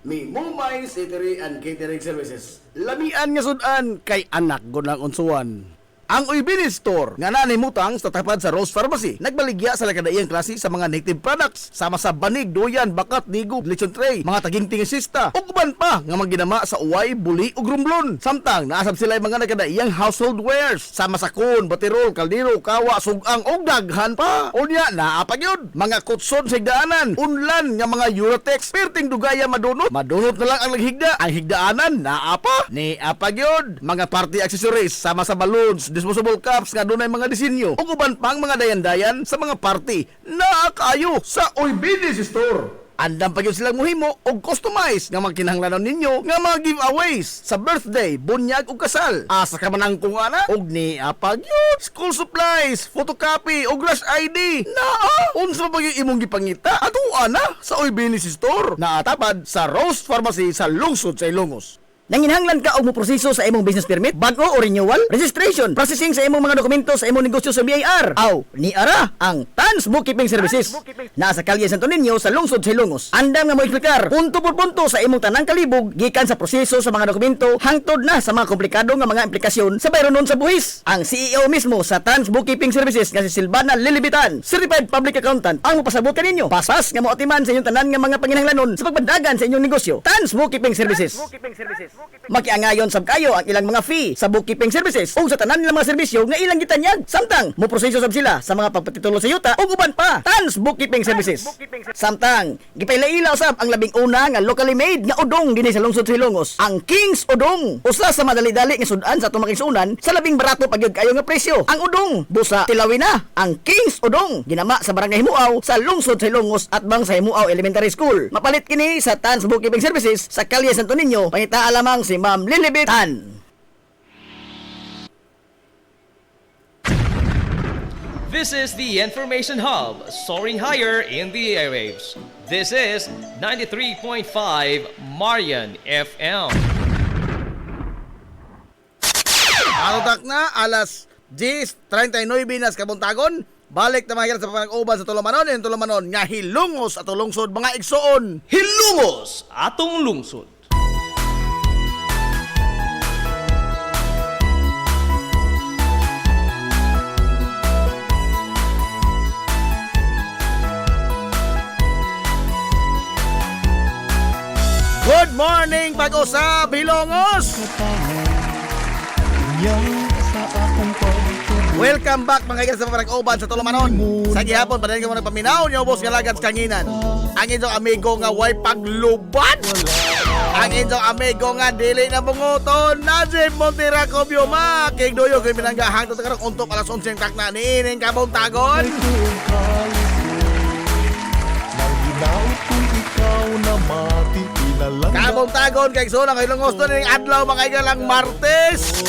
May Mumais Eatery and Catering Services. Lamian nga sudan kay anak gunang unsuan. Ang Uybini Store nga nanimutang sa tapat sa Rose Pharmacy nagbaligya sa lakadaiyang klase sa mga native products sama sa banig, doyan, bakat, nigo, lechon tray, mga taging sista ug uban pa nga magginama sa uway, buli ug rumblon. Samtang naasab sila mga nakadaiyang household wares sama sa kun, batirol, kaldero, kawa, sugang ug daghan pa. Unya naa pa gyud mga kutson sa higdaanan, unlan nga mga Eurotex, perting dugaya madunot na lang ang naghigda. Ang higdaanan naa pa ni apa gyud mga party accessories sama sa balloons, disposable cups nga dunay mga disenyo ug uban pang mga dayan-dayan sa mga party na kaayo sa Oybidis Store. Andam pa gyud silang mohimo og customize nga magkinahanglanon ninyo nga mga giveaways sa birthday, bunyag ug kasal. Asa ka man ang kung ana og ni apag yun. School supplies, photocopy ug rush ID. Naa, unsa pa gyud imong gipangita? Ato ana sa Oybidis Store. Naatapad sa Rose Pharmacy sa lungsod sa Ilongos. Nanginhanglan ka og mo proseso sa imong business permit, bag-o o renewal, registration, processing sa imong mga dokumento sa imong negosyo sa BIR. Aw, ni ara ang TANS Bookkeeping Services. Naa sa kalye Santo Niño sa lungsod sa Ilongos. Andam nga mo eksplikar punto por punto sa imong tanang kalibog gikan sa proseso sa mga dokumento hangtod na sa mga komplikado nga mga implikasyon sa bayronon sa buhis. Ang CEO mismo sa TANS Bookkeeping Services nga si Silvana Lilibitan, Certified Public Accountant, ang mapasabot kaninyo. Pasas nga moatiman sa inyong tanan nga mga panginahanglanon sa pagbandagan sa inyong negosyo. TANS Bookkeeping Services. Makiangayon sab kayo ang ilang mga fee sa bookkeeping services o sa tanan nilang mga serbisyo nga ilang gitanyag. Samtang mo proseso sab sila sa mga pagpatitulo sa yuta o uban pa. TANS Bookkeeping Services. Samtang gipailaila usab ang labing una nga locally made nga udong dinhi sa lungsod sa Ilongos, ang King's Udong. Usa sa madali-dali nga sudan sa atong makisunan sa labing barato pagyud kayo nga presyo. Ang udong busa Tilawina, ang King's Udong ginama sa barangay Himuaw sa lungsod sa Ilongos at bang sa Himuaw Elementary School. Mapalit kini sa TANS Bookkeeping Services sa kalye Santo Niño. Pangita lamang si Ma'am Lilibitan. This is the Information Hub, soaring higher in the airwaves. This is 93.5 Marian FM. Arutak na alas 10:39 nas kabuntagon. Balik na mga sa panag-uban sa Tulumanon, yung Tulumanon nga hilungos at lungsod mga igsoon. Hilungos atong lungsod. Good morning, pag-usab, Hilongos! Welcome back mga kaibigan sa panag-uban sa Tulumanon. Sa gihapon, padayon ka mo nagpaminaw niyo, boss nga lagat kanginan. Ang inyong amigo nga way paglubad. Ang inyong amigo nga dili na bungoton. Najib Montira Kobyoma. King Doyo, kay minanggahang to takarong untok alas 11 tak na niining kabuntagon. Kabuntagon kay Sona kay Lungos to ning adlaw mga kaibigan Martes.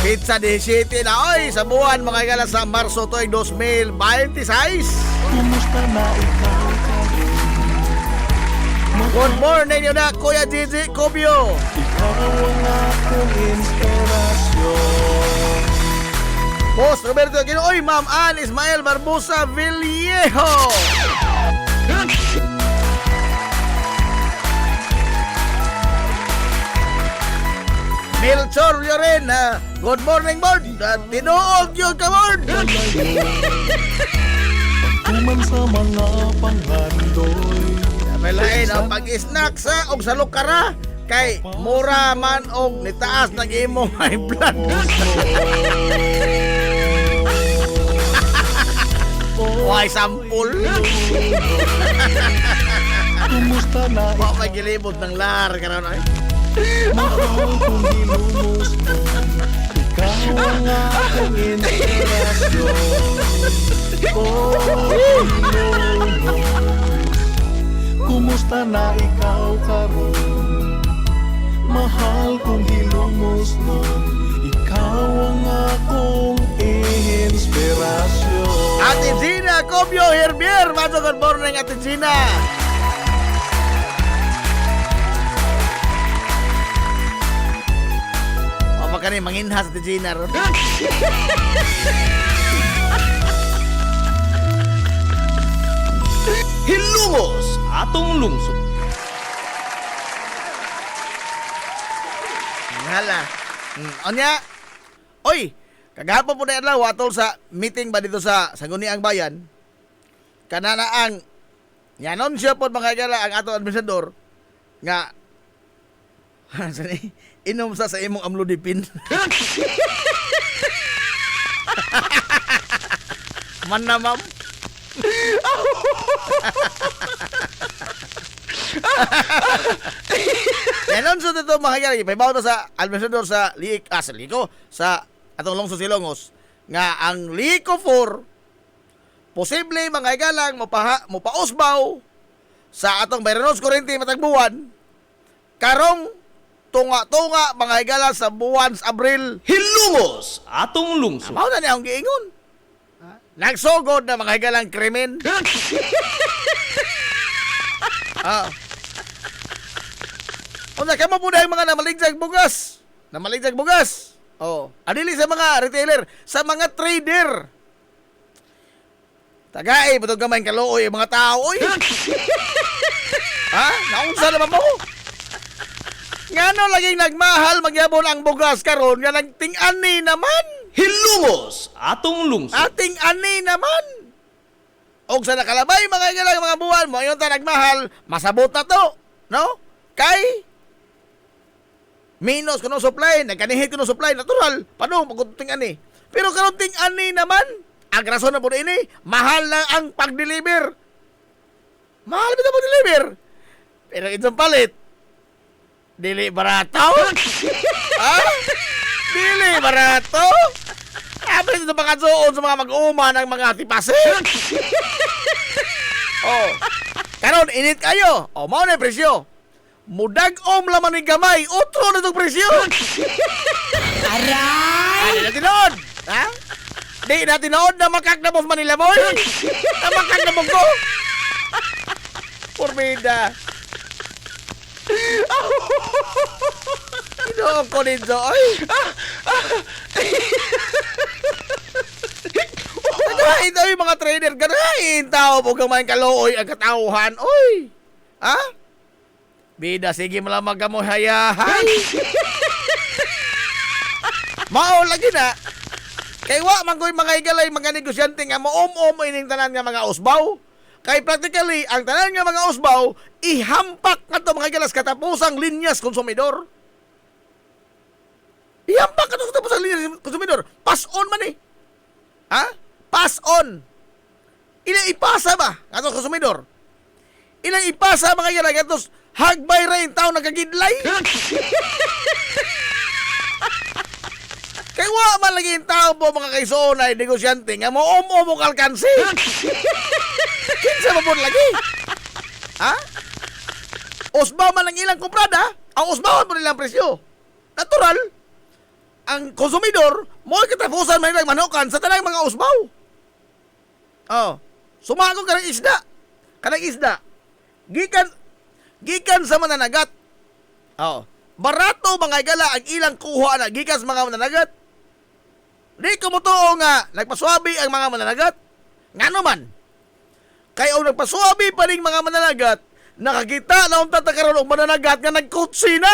Pizza 17 na oy sa buwan mga kaibigan sa Marso toy 2026. Kumusta na ikaw? Good morning yun na Kuya Gigi Cubio. Ikaw ang akong inspirasyon. Boss Roberto Ginoy, Ma'am Ann Ismael Barbosa Villejo. Melchor Llorena, good morning board. Tinuog yun ka board. Tuman sa mga panghandoy. Malain ang pag-snack sa og sa lukara kay mura man og nitaas nag imong high blood. Why sampul? Kumusta na Wa may gilibot ng lar karon ay. mahal kong hilumos mo? Ikaw ang akong inspirasyon. Oh, Hilongos. Kumusta na ikaw karon? Mahal kong hilumos mo. Ikaw ang akong inspirasyon. Ate Gina Cobio Herbier, maso good morning Ate Gina. O magkani manginhas Ate Gina ron. Hilungos atong lungsod. Hala. Onya. Oy, kagahapon po na adlaw atol sa meeting ba dito sa Sangguniang Bayan. Kanana ang yanon-siya po mga kagala ang ato administrador nga inom sa imong amlodipin. Man na ma'am. Yanon Lisod ito mga higala, ipahibaw na sa administrador sa Liko, sa atong lungsod Silongos, nga ang Liko 4, posible mga higala, mupausbaw sa atong Bayranos Kurente matagbuwan, karong tunga-tunga mga higala sa buwan sa Abril. Hilungos atong lungsod. Mao na niya akong giingon. Nagsugod na mga higalang krimen. Una kamo po dahil mga namaligjag bugas. Adili sa mga retailer, sa mga trader. Tagay, batong gamay kaluoy mga tao, oy. Naunsa naman mo? Ngano laging nagmahal magyabon ang bugas karon nga nagting-ani naman. Hilungos atong lungsod. Ating ani naman. Og sa nakalabay mga igalang mga buwan mo ayon ta nagmahal, masabot na to, no? Kay minus kuno supply, nagkanihit kuno supply natural. Paano pagting ani? Pero karon ting ani naman, ang rason na po ini, mahal na ang pag-deliver. Mahal bitaw pag-deliver. Pero itong palit, dili barato. Dili barato. Abre ito mga suon sa mga mag-uma ng mga tipasin. Karon init kayo. Mao na yung presyo. Mudag-om laman ni gamay, utro na itong presyo. Aray! Di na tinood. Di na tinood na makak na Boss Manila Boy. Na makak na ko. Porbida. Ino ko nito, ay. Ganahin tayo mga trader, ganahin tao po gamayin kalooy ang katauhan, oy. Bida, sige mo lang magamoy hayahay. Mao lagi na. Kay wa manggoy mga igalay mga negosyante nga mo ining tanan nga mga usbaw. Kay practically ang tanan nga mga usbaw ihampak kadto mga igalas katapusang linyas konsumidor. Ihampak kadto katapusang linyas konsumidor. Pass on man eh. Pass on. Ilang ipasa ba kadto konsumidor? Ilang ipasa mga igalay kadto hagbay ra in taon nagagidlay. Kay wa man lagi tao po mga kaisonay negosyante nga mo kalkansi. Kinsa mo po lagi? Usbaw man ang ilang kumprada, ang usbawan mo nilang presyo. Natural, ang konsumidor mo katapusan man nilang manukan sa tanang mga usbaw. Sumago ka ng isda. Kanang isda. Gikan sa mananagat. Barato mga igala ang ilang kuha na gikas mga mananagat. Di ko mo nga nagpaswabi ang mga mananagat. Ngano man? Kaya o nagpaswabi pa rin mga mananagat, nakakita na ang tatakaroon ng mananagat nga nagkutsi na.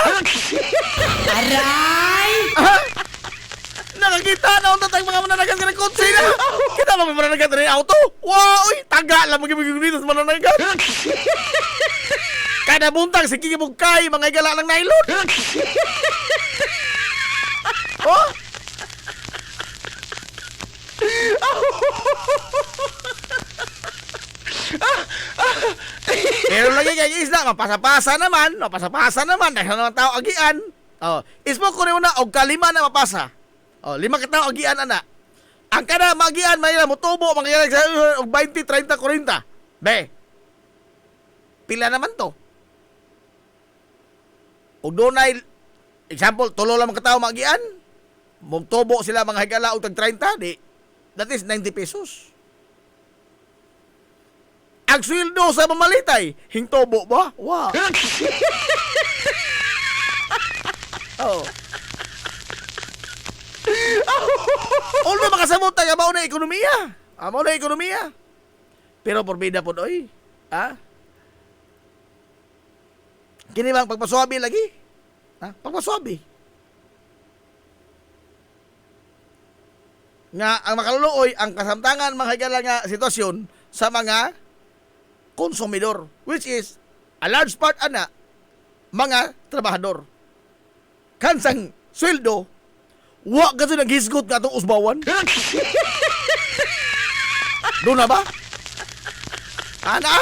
Aray! Nakakita na ang tatang mga mananagat nga nagkutsi na. Kita mo may mananagat na rin auto? Wow! Taga lang magiging dito sa mananagat. Kada buntang si Kiki Bugkay, mga igala ng nailon. Pero lagi kay isda, mapasa-pasa naman dahil naman tao agian. Ismo ko rin na, og kalima na mapasa. 5 katao agian ana. Ang kada magian may mo tubo mga igala sa og 20, 30, 40. Be. Pila naman to. Og donay example, tulo lang katao magian. Mugtubo sila mga higala og tag 30, di. That is 90 pesos. Ang sweldo sa mamalitay, hingtubo ba? Wow. Ulma makasamot nga mao na ekonomiya. Mao na ekonomiya. Pero porbida pod oy. Kini bang pagpaswabi lagi? Pagpaswabi. Nga ang makaluluoy ang kasamtangan mga higala nga sitwasyon sa mga konsumidor, which is a large part ana mga trabahador. Kansang sweldo wa kasi naghisgot nga itong usbawan. Doon na ba? Ana?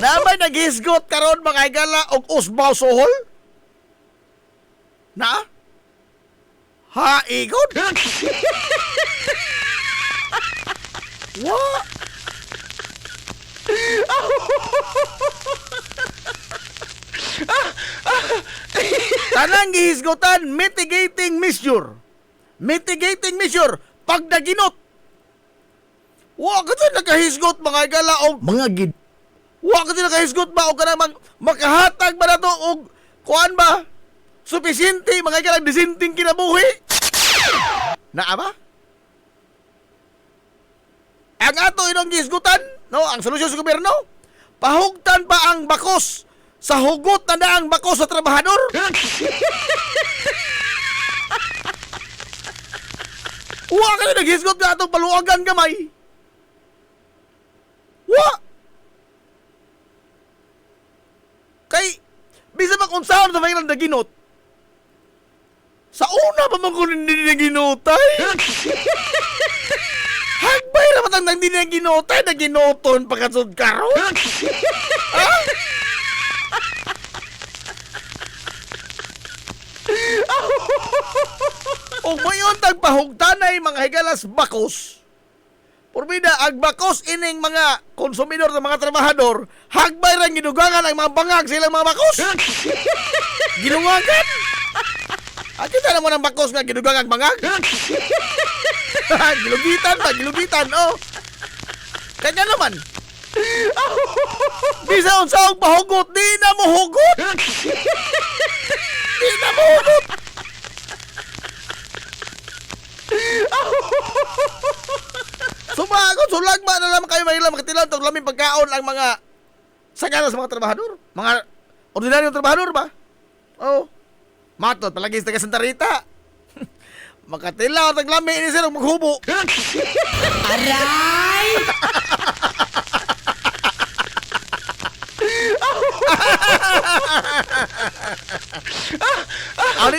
Namay naghisgot karon mga higala og usbaw sohol? Na? Ha, igod? Wa? Tanang gihisgotan, mitigating measure. Mitigating measure, pagdaginot. Wa ka din nakahisgot mga higala og mga gid. Wa ka din nakahisgot ba og kanang makahatag ba na to og kuan ba? Supisente mga higala disinting kinabuhi. Naa ba? Ang ato inong gisgutan, no, ang solusyon sa gobyerno, pahugtan pa ang bakos sa hugot na daang bakos sa trabahador. Wa ka na naghisgot na atong paluagan gamay. Wa! Kay, bisa ba kung saan sa mga naginot? Sa una pa man kung hindi naginotay? Hagbay na matang hindi naginotay, naginoton pagkasod karon? Ha? O mayon tagpahugtanay mga higalas bakos. Purbida, ang bakos ining mga konsumidor ng mga trabahador, hagbay rin ginugangan ang mga bangag silang mga bakos. Ginugangan? At kita naman ang bakos nga ginugangan ang bangag. Gilugitan pa, gilugitan, oh. Kanya naman. Bisa unsa og pahugot, di na mo hugot. Di na mo hugot. Sumagot, sulagma na naman kayo mahila makatilaw itong laming pagkaon ang mga sagana sa mga trabahador. Mga ordinaryong trabahador ba? Oh. Matot, palagi sa taga Santa Rita. Makatilaw itong laming ini sila maghubo. Aray! Ano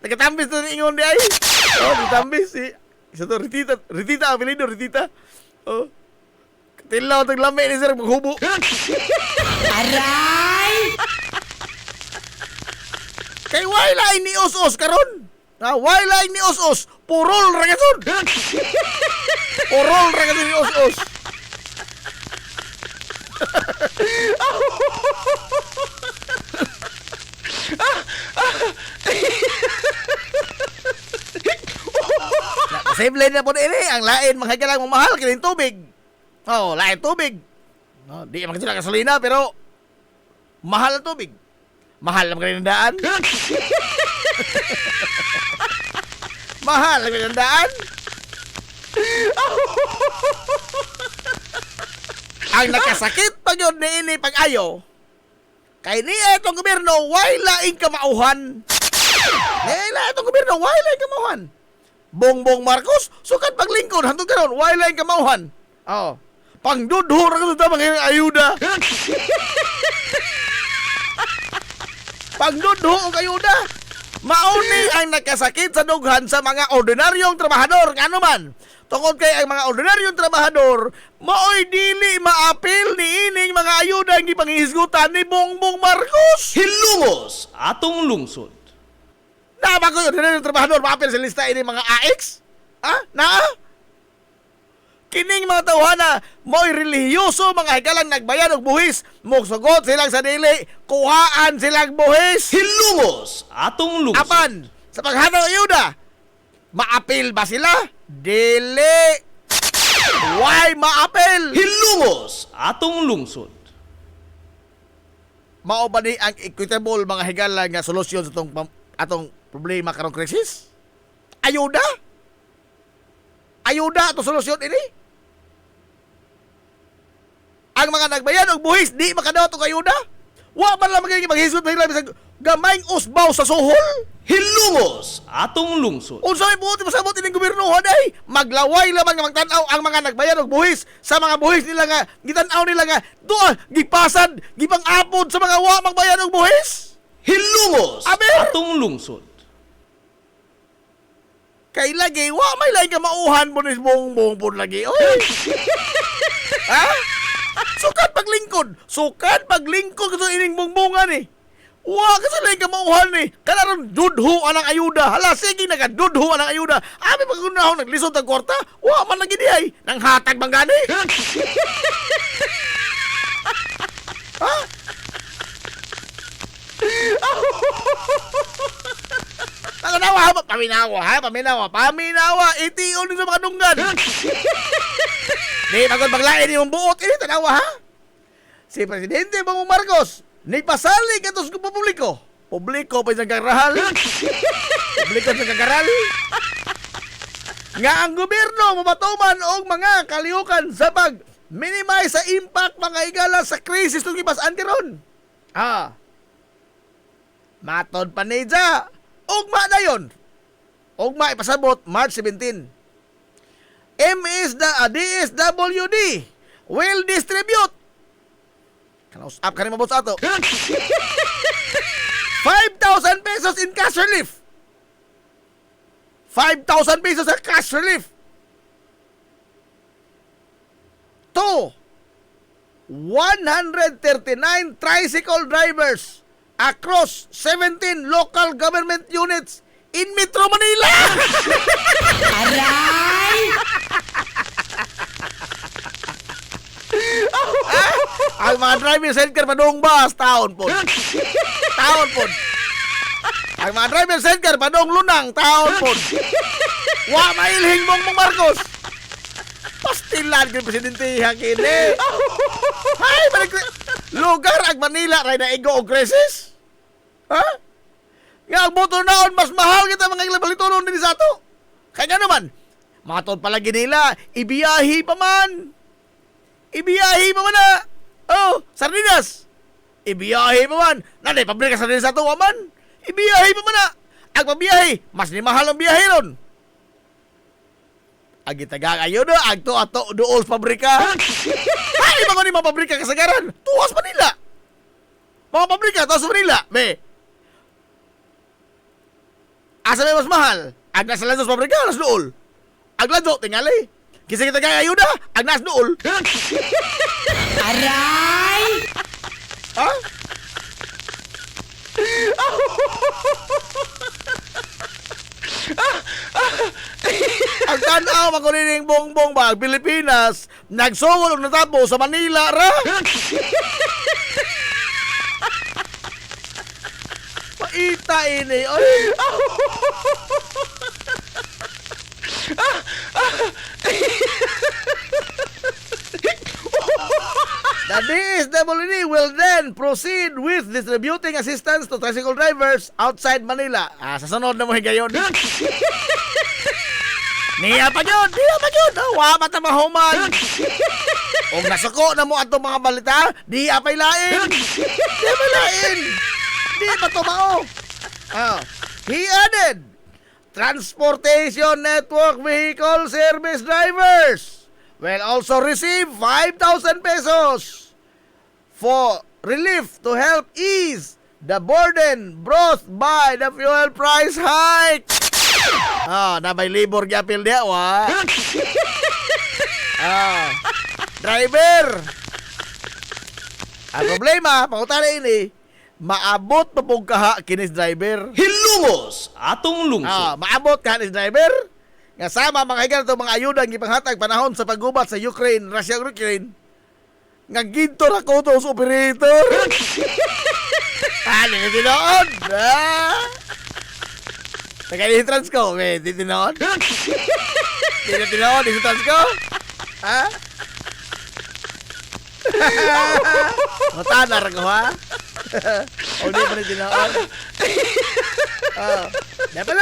tagatambis to ni ingon di ay. Oh, tagatambis si isa to Ritita apelido Ritita. Oh. Katilaw tag lami ni sir maghubo. Aray! Kay wala ni os-os karon. Wala ni os-os, purol ra gasod. Purol ra gasod ni os-os. Simple na po ini ang lain mga higala mong mahal kining tubig. Oh, lain tubig. No, di man sila gasolina pero mahal ang tubig. Mahal ang kaninandaan. Mahal ang kaninandaan. Ang nakasakit pag yun ni ini pag-ayo. Kay niya itong gobyerno, why laing kamauhan? Niya itong gobyerno, why laing kamauhan? Bongbong Marcos, sukat paglingkod, hantong karon, why laing kamauhan? Oh. Pangdudhur ako sa mga ayuda. Pangdudhur og ayuda. Mauni ang nakasakit sa dughan sa mga ordinaryong trabahador. Nga naman, tungod kay ang mga ordinaryong trabahador, maoy dili maapil ni ining mga ayuda ang gipanghisgutan ni Bongbong Marcos. Hilungos atong lungsod. Nama ko yung ordinaryong trabahador, maapil sa lista ini mga AX? Ha? Naa? Kining mga tawhana, mo'y relihiyoso mga hikalang nagbayan og buhis, mugsugot silang sa dili, kuhaan silang buhis. Hilungos atong lungsod. Apan, sa paghatag ng ayuda, maapil ba sila? Dili. Why maapil? Hilungos atong lungsod. Mao ba ni ang equitable mga higala nga solusyon sa atong problema karong krisis? Ayuda? Ayuda to solusyon ini? Ang mga nagbayan og buhis di makadaot og ayuda? Wa man lang magiging maghisgot na sila bisag gamayng usbaw sa suhol? Hilungos atong lungsod. Unsa may buot pasabot ining gobyerno day? Maglaway lamang nga magtan-aw ang mga nagbayan og buhis sa mga buhis nila nga gitan-aw nila nga duha gipasad, gipang-apod sa mga wa magbayan og buhis. Hilungos Aber! atong lungsod. Kay lagi wa may lain ka mauhan mo ni Bongbong po lagi. Oy. Ha? Sukat paglingkod. Sukat paglingkod sa ining bungbungan ni. Wa ka sa ka mauhan ni. Kanaron dudho anang ayuda. Hala, sige na ka dudho anang ayuda. Abi pagunahon naglisod ang kwarta. Wa man lagi diay. Nang hatag bang gani? Ha? Tanganawa ha, paminawa. Itiyon din sa mga dunggan. Di pagod maglain yung buot ini, tanawa ha? Si Presidente Bongbong Marcos, ni pasali katos ko publiko. Publiko pa sa kagrahal. Publiko sa kagaral. Nga ang gobyerno mabatuman og mga kalihukan sa pag-minimize sa impact mga higala sa krisis tong gibas-an karon. Matod pa ni Ja. Ugma na yun. Ugma ipasabot March 17. DSWD will distribute. Kanaus up ka rin mabot sa ato. 5,000 pesos in cash relief. 5,000 pesos sa cash relief. To 139 tricycle drivers across 17 local government units in Metro Manila. Aray! Ang mga driver center padung bus taon po. Taon po. Ang mga driver center padung lunang taon po. Wa mailhing Bongbong Marcos. Pastilan kay presidente hakini. Hay balik lugar ang Manila ray na igo og krisis. Ha? Nga ang motor naon mas mahal kita mga ilalitunon din sa ato. Kaya nga naman, matod palagi nila, ibiyahi pa man. Ibiyahi pa man na. Oh, sardinas. Ibiyahi pa man. Nanay, pabrika sardinas sa ato, man. Ibiyahi pa man na. Ang pabiyahi, mas ni mahal ang biyahe ron. Ang itagang ayo na, ang to ato doon sa pabrika. Ay, mga ni mga pabrika kasagaran. Tuwas pa nila. Mga pabrika, tuwas pa nila. Be, asa may mas mahal? Ang nasa lansos pabrika, nas dool. Ang lanso, tingali. Kisa kita kaya ayuda, ang nas dool. Aray! Ha? Ang tanaw, makunining bongbong ba, ang Pilipinas, nagsungol og natapo sa Manila, ra? Paita ini, oy. The DSWD will then proceed with distributing assistance to tricycle drivers outside Manila. Sa sunod na mo higayon. Niya pa yun. Wa mata mahuman. Kung nasuko na mo ato mga balita, di apay lain. Di pa tumao. He added, Transportation Network Vehicle Service Drivers will also receive 5,000 pesos for relief to help ease the burden brought by the fuel price hike. Nabay libor gyapil dia wa. Driver. Ang problema, pangutana ini, maabot pa pong kaha kinis driver. Hilumos atong lungsod. Maabot ka kinis driver. Nga sama mga higan itong mga ayuda ang ipanghatag panahon sa paggubat sa Ukraine, Russia-Ukraine. Nga ginto na ko sa operator. Ano na tinoon? Nagka-entrance ko. Di tinoon? Di na tinoon? Di entrance ko? Ha? Matanar ko ha? O di pa rin tinoon? Dapat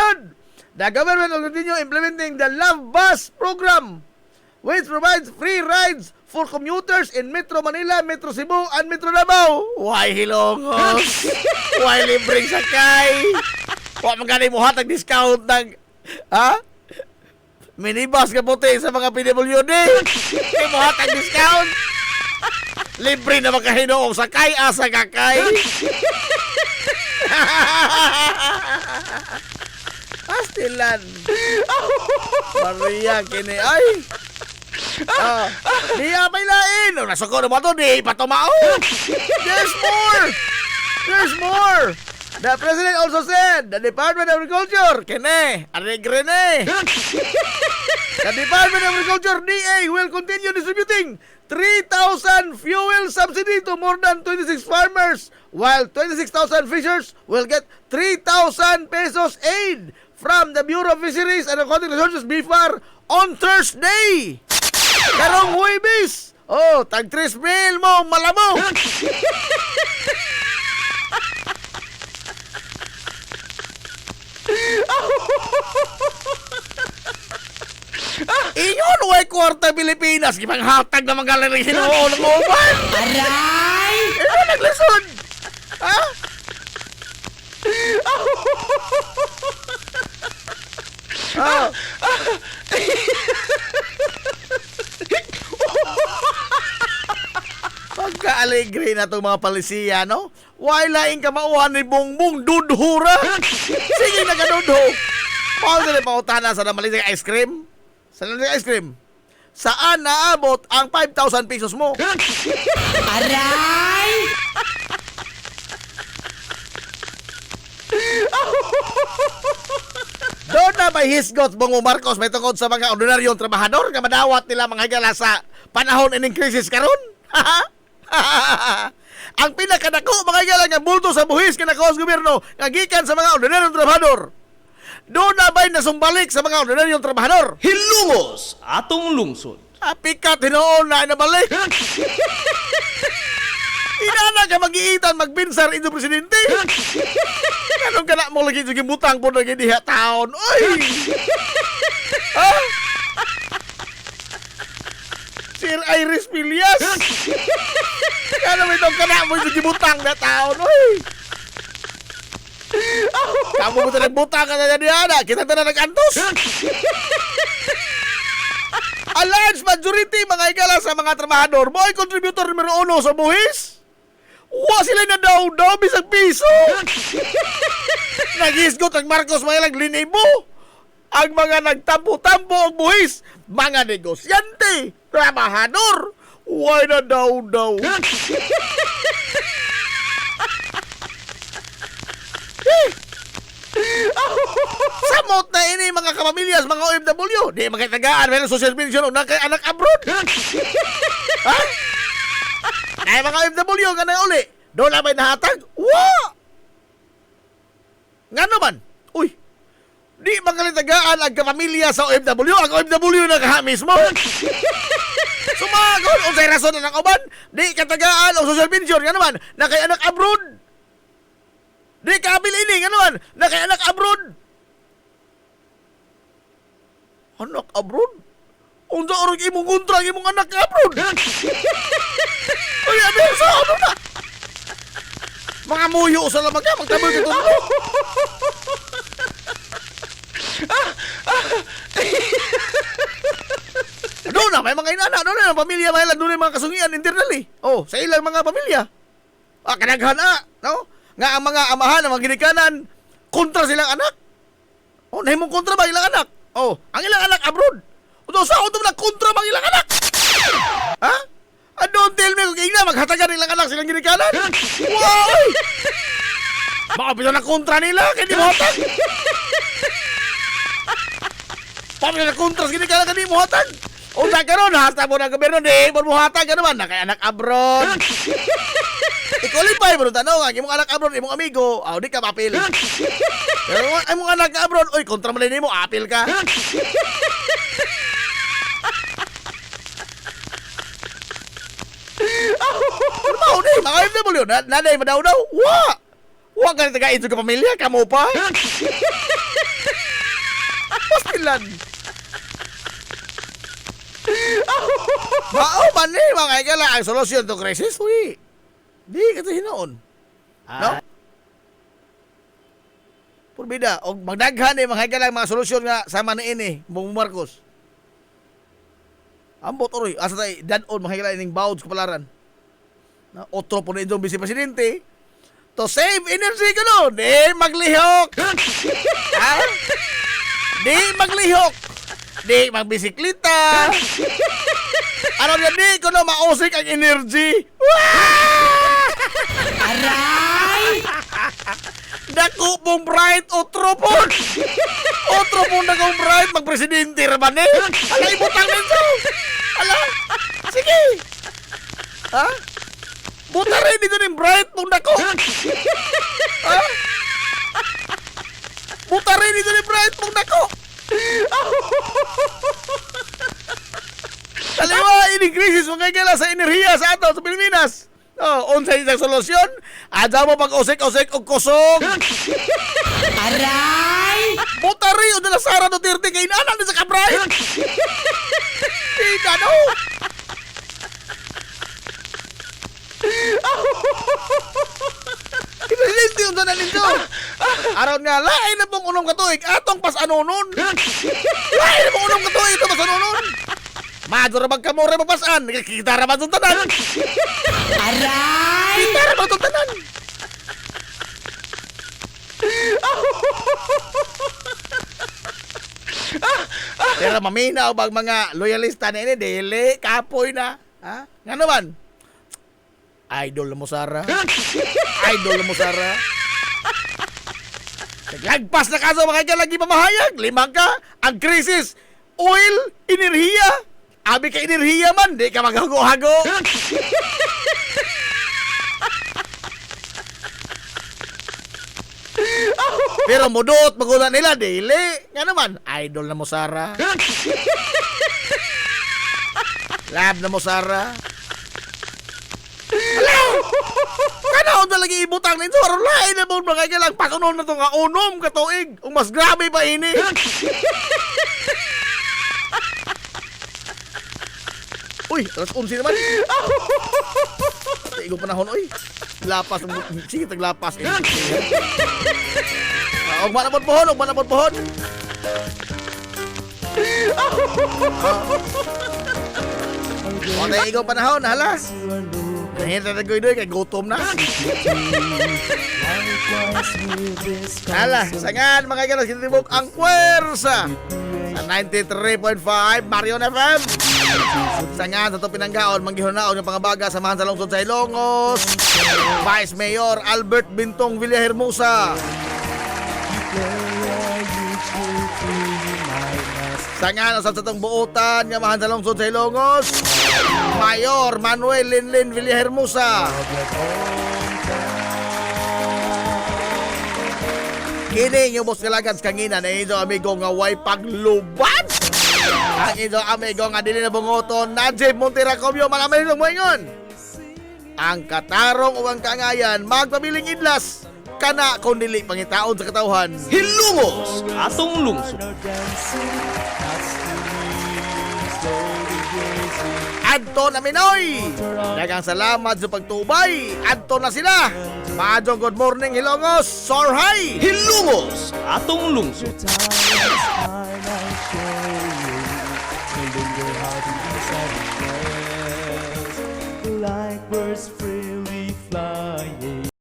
the government will continue implementing the Love Bus program, which provides free rides for commuters in Metro Manila, Metro Cebu, and Metro Davao. Why hilongos? Why libreng sakay? Wa magani mo hatag discount ng minibus ka puti sa mga PWD. Di mo hatag discount. Libre na makahinoong sakay asa kakay. Pastilan. Maria kini ay. Di apay lain. Nasuko naman to, di patumao. There's more. There's more. The President also said the Department of Agriculture, kene, aregrene. The Department of Agriculture, DA, will continue distributing 3,000 fuel subsidy to more than 26 farmers, while 26,000 fishers will get 3,000 pesos aid from the Bureau of Fisheries and Aquatic Resources, BIFAR, on Thursday. Karong Huwebes. Oh, tag 3 mil mo, malamo. Ingon way kwarta Pilipinas gipanghatag na mga lalaki hinuon ng uban. Aray! Naglisod. Ha? Ah. Pagka-alegre na itong mga palisiya, no? Why laing ka mauhan ni Bongbong dudhura? Sige na ka dudho. Paano sila pautana sa namalising ice cream? Sa namalising ice cream? Saan naabot ang 5,000 pesos mo? Aray! Doon na may hisgot Bongo Marcos may tungkol sa mga ordinaryong trabahador nga madawat nila mga higala sa panahon ining krisis karon. Ang pinakadako mga higala nga bulto sa buhis kinakaos gobyerno nga gikan sa mga ordinaryong trabahador. Doon na ba'y nasumbalik sa mga ordinaryong trabahador? Hilungos atong lungsod. Apikat hinoon na inabalik. Inana ka mag-iitan magbinsar ito presidente. Anong ka na mo lagi sige butang po lagi diha taon. Oy! Ha? Sir Iris Pilias. Ano mo itong ka na mo sige butang na taon. Oy! Kamu mo nagbutang ka na diha. Kita na nag-antos. A large majority mga higala sa mga trabahador mo ay contributor numero 1 sa buhis. Wa sila na daw bisag piso. Naghisgot ang Marcos mga linibo. Ang mga nagtampo-tampo ang buhis, mga negosyante, trabahador, wa na daw. Samot na ini mga kapamilyas, mga OFW. Di makitagaan, may social pension o anak abroad. Ha? Ay mga OFW nga na uli. Doon na may nahatag? Wa! Nga naman, uy, di makalitagaan ang kapamilya sa OFW. Ang OFW na kaha mismo. Sumagod, o say rason na ng uban. Di katagaan o social pension. Nga naman, na kay anak abroad. Di kabil ini, nga naman, na kay anak abroad. Anak abroad? Unsa orog imong kontra ang imong anak abroad? Uy, abi, sa ano na? Mga muyo sa lamag ka, magtabol ka ito. Doon na, may mga inana, doon na, pamilya, may doon na mga kasungian internally. Oh, sa ilang mga pamilya. Kanaghan na, no? Nga ang mga amahan, ang mga ginikanan, kontra silang anak. Oh, nahimong kontra ba ilang anak? Oh, ang ilang anak abroad. Uto sa auto na kontra bang ilang anak? Ha? Don't tell me kung ina maghatagan ilang anak silang ginikanan. Wow! Baka pito na kontra nila, kaya di mo hatag. Paano na kontra sa ginikanan ka di mo hatag? O sa karon, hasta mo ng gobyerno, di mo hatag ka naman, na kay anak abroad. Ikulipay mo nung tanong, ang imong anak abroad, imong amigo, di ka mapil. Pero ang imong anak abroad, oy, kontra mo mo, apil ka. Ano ba, uday, mga FW, nanay madaw-daw, wa ka na tagain sa kapamilya, kamo pa. Pastilan. Mao man ni mga higala ang solusyon to crisis, uy. Di ka hinoon. No? Purbida, og magdaghan mga higala mga solusyon nga sama ni ini, Bongbong Marcos. Ambot oroy, asa tay danon mga higala ining bawd sa kapalaran. Na otro po na itong Vice Presidente to save energy ka di maglihok. Ha? Di maglihok. Di magbisikleta. Ano yan, di ko na mausik ang energy. Aray! Dako pong bright, otro po. Otro pong dakong bright, magpresidente raman eh. Ala, ibutang ninyo. Ala, sige. Ha? Buta rin dito ng bright pong dako. Ha? Buta rin dito ng bright pong dako. Kaliwa, ini-crisis mga kailan sa enerhiya sa ato sa Pilipinas. Oh, unsay isang solusyon? Adya mo pag-usik-usik o kusog. Aray! Butari o nila Sara Duterte kay nanan sa kabray. Ida no. Presidente yung tanan ninyo. Aron nga, lain na pong unong katuig. Atong pas anonon. Lain na pong unong katuig. Ito pas anonon. Madyo ra magkamore mapasan. Kita ra man itong tanan. Aray! Kita ra man itong tanan. Pero maminaw bang mga loyalista na ini, dili, kapoy na. Ha? Nga naman? Idol na mo, Sara. Idol na mo, Sara. Naglagpas na kaso mga lagi pamahayag. Limang ka, ang krisis. Oil, enerhiya. Abi ka enerhiya man, di ka maghago-hago. Pero mudot, magulat nila, dili. Nga naman, idol na mo, Sara. Lab na mo, Sara. Hello! Kanaon na lagi ibutang ninyo. Aron lain na mo, mga kailang pakunon na to nga unom katuig. Ang mas grabe pa ini. Uy, alas 11 naman. Igo panahon, uy. Lapas, sige, taglapas. Og manapod pohon, og manapod pohon. Okay, igo panahon, hala. Nahita na doy kay gutom na. Hala, sangan mga ganas kitibok ang puwersa sa 93.5 Marion FM. Sangan sa to pinanggaon manggihunaon yung pangabaga samahan sa lungsod sa Ilongos. Vice Mayor Albert Bintong Villahermosa. Sangan sa tatong buutan nga mahan sa lungsod sa Ilongos. Mayor Manuel Linlin Villahermosa. Kini yung boss kalagad kangina na inyong amigo nga way pagluban. Ang inyong amigo nga dili na bungoton Najib Monteracomio mga amigo mo ingon. Ang katarong o ang kangayan magpabiling idlas kana kung dili pangitaon sa katawhan. Hilungos atong lungsod. Adto na Minoy. Daghang salamat sa pagtubay. Adto na sila. Maadong good morning Hilongos. Sorhay. Hilungos atong lungsod. Like birds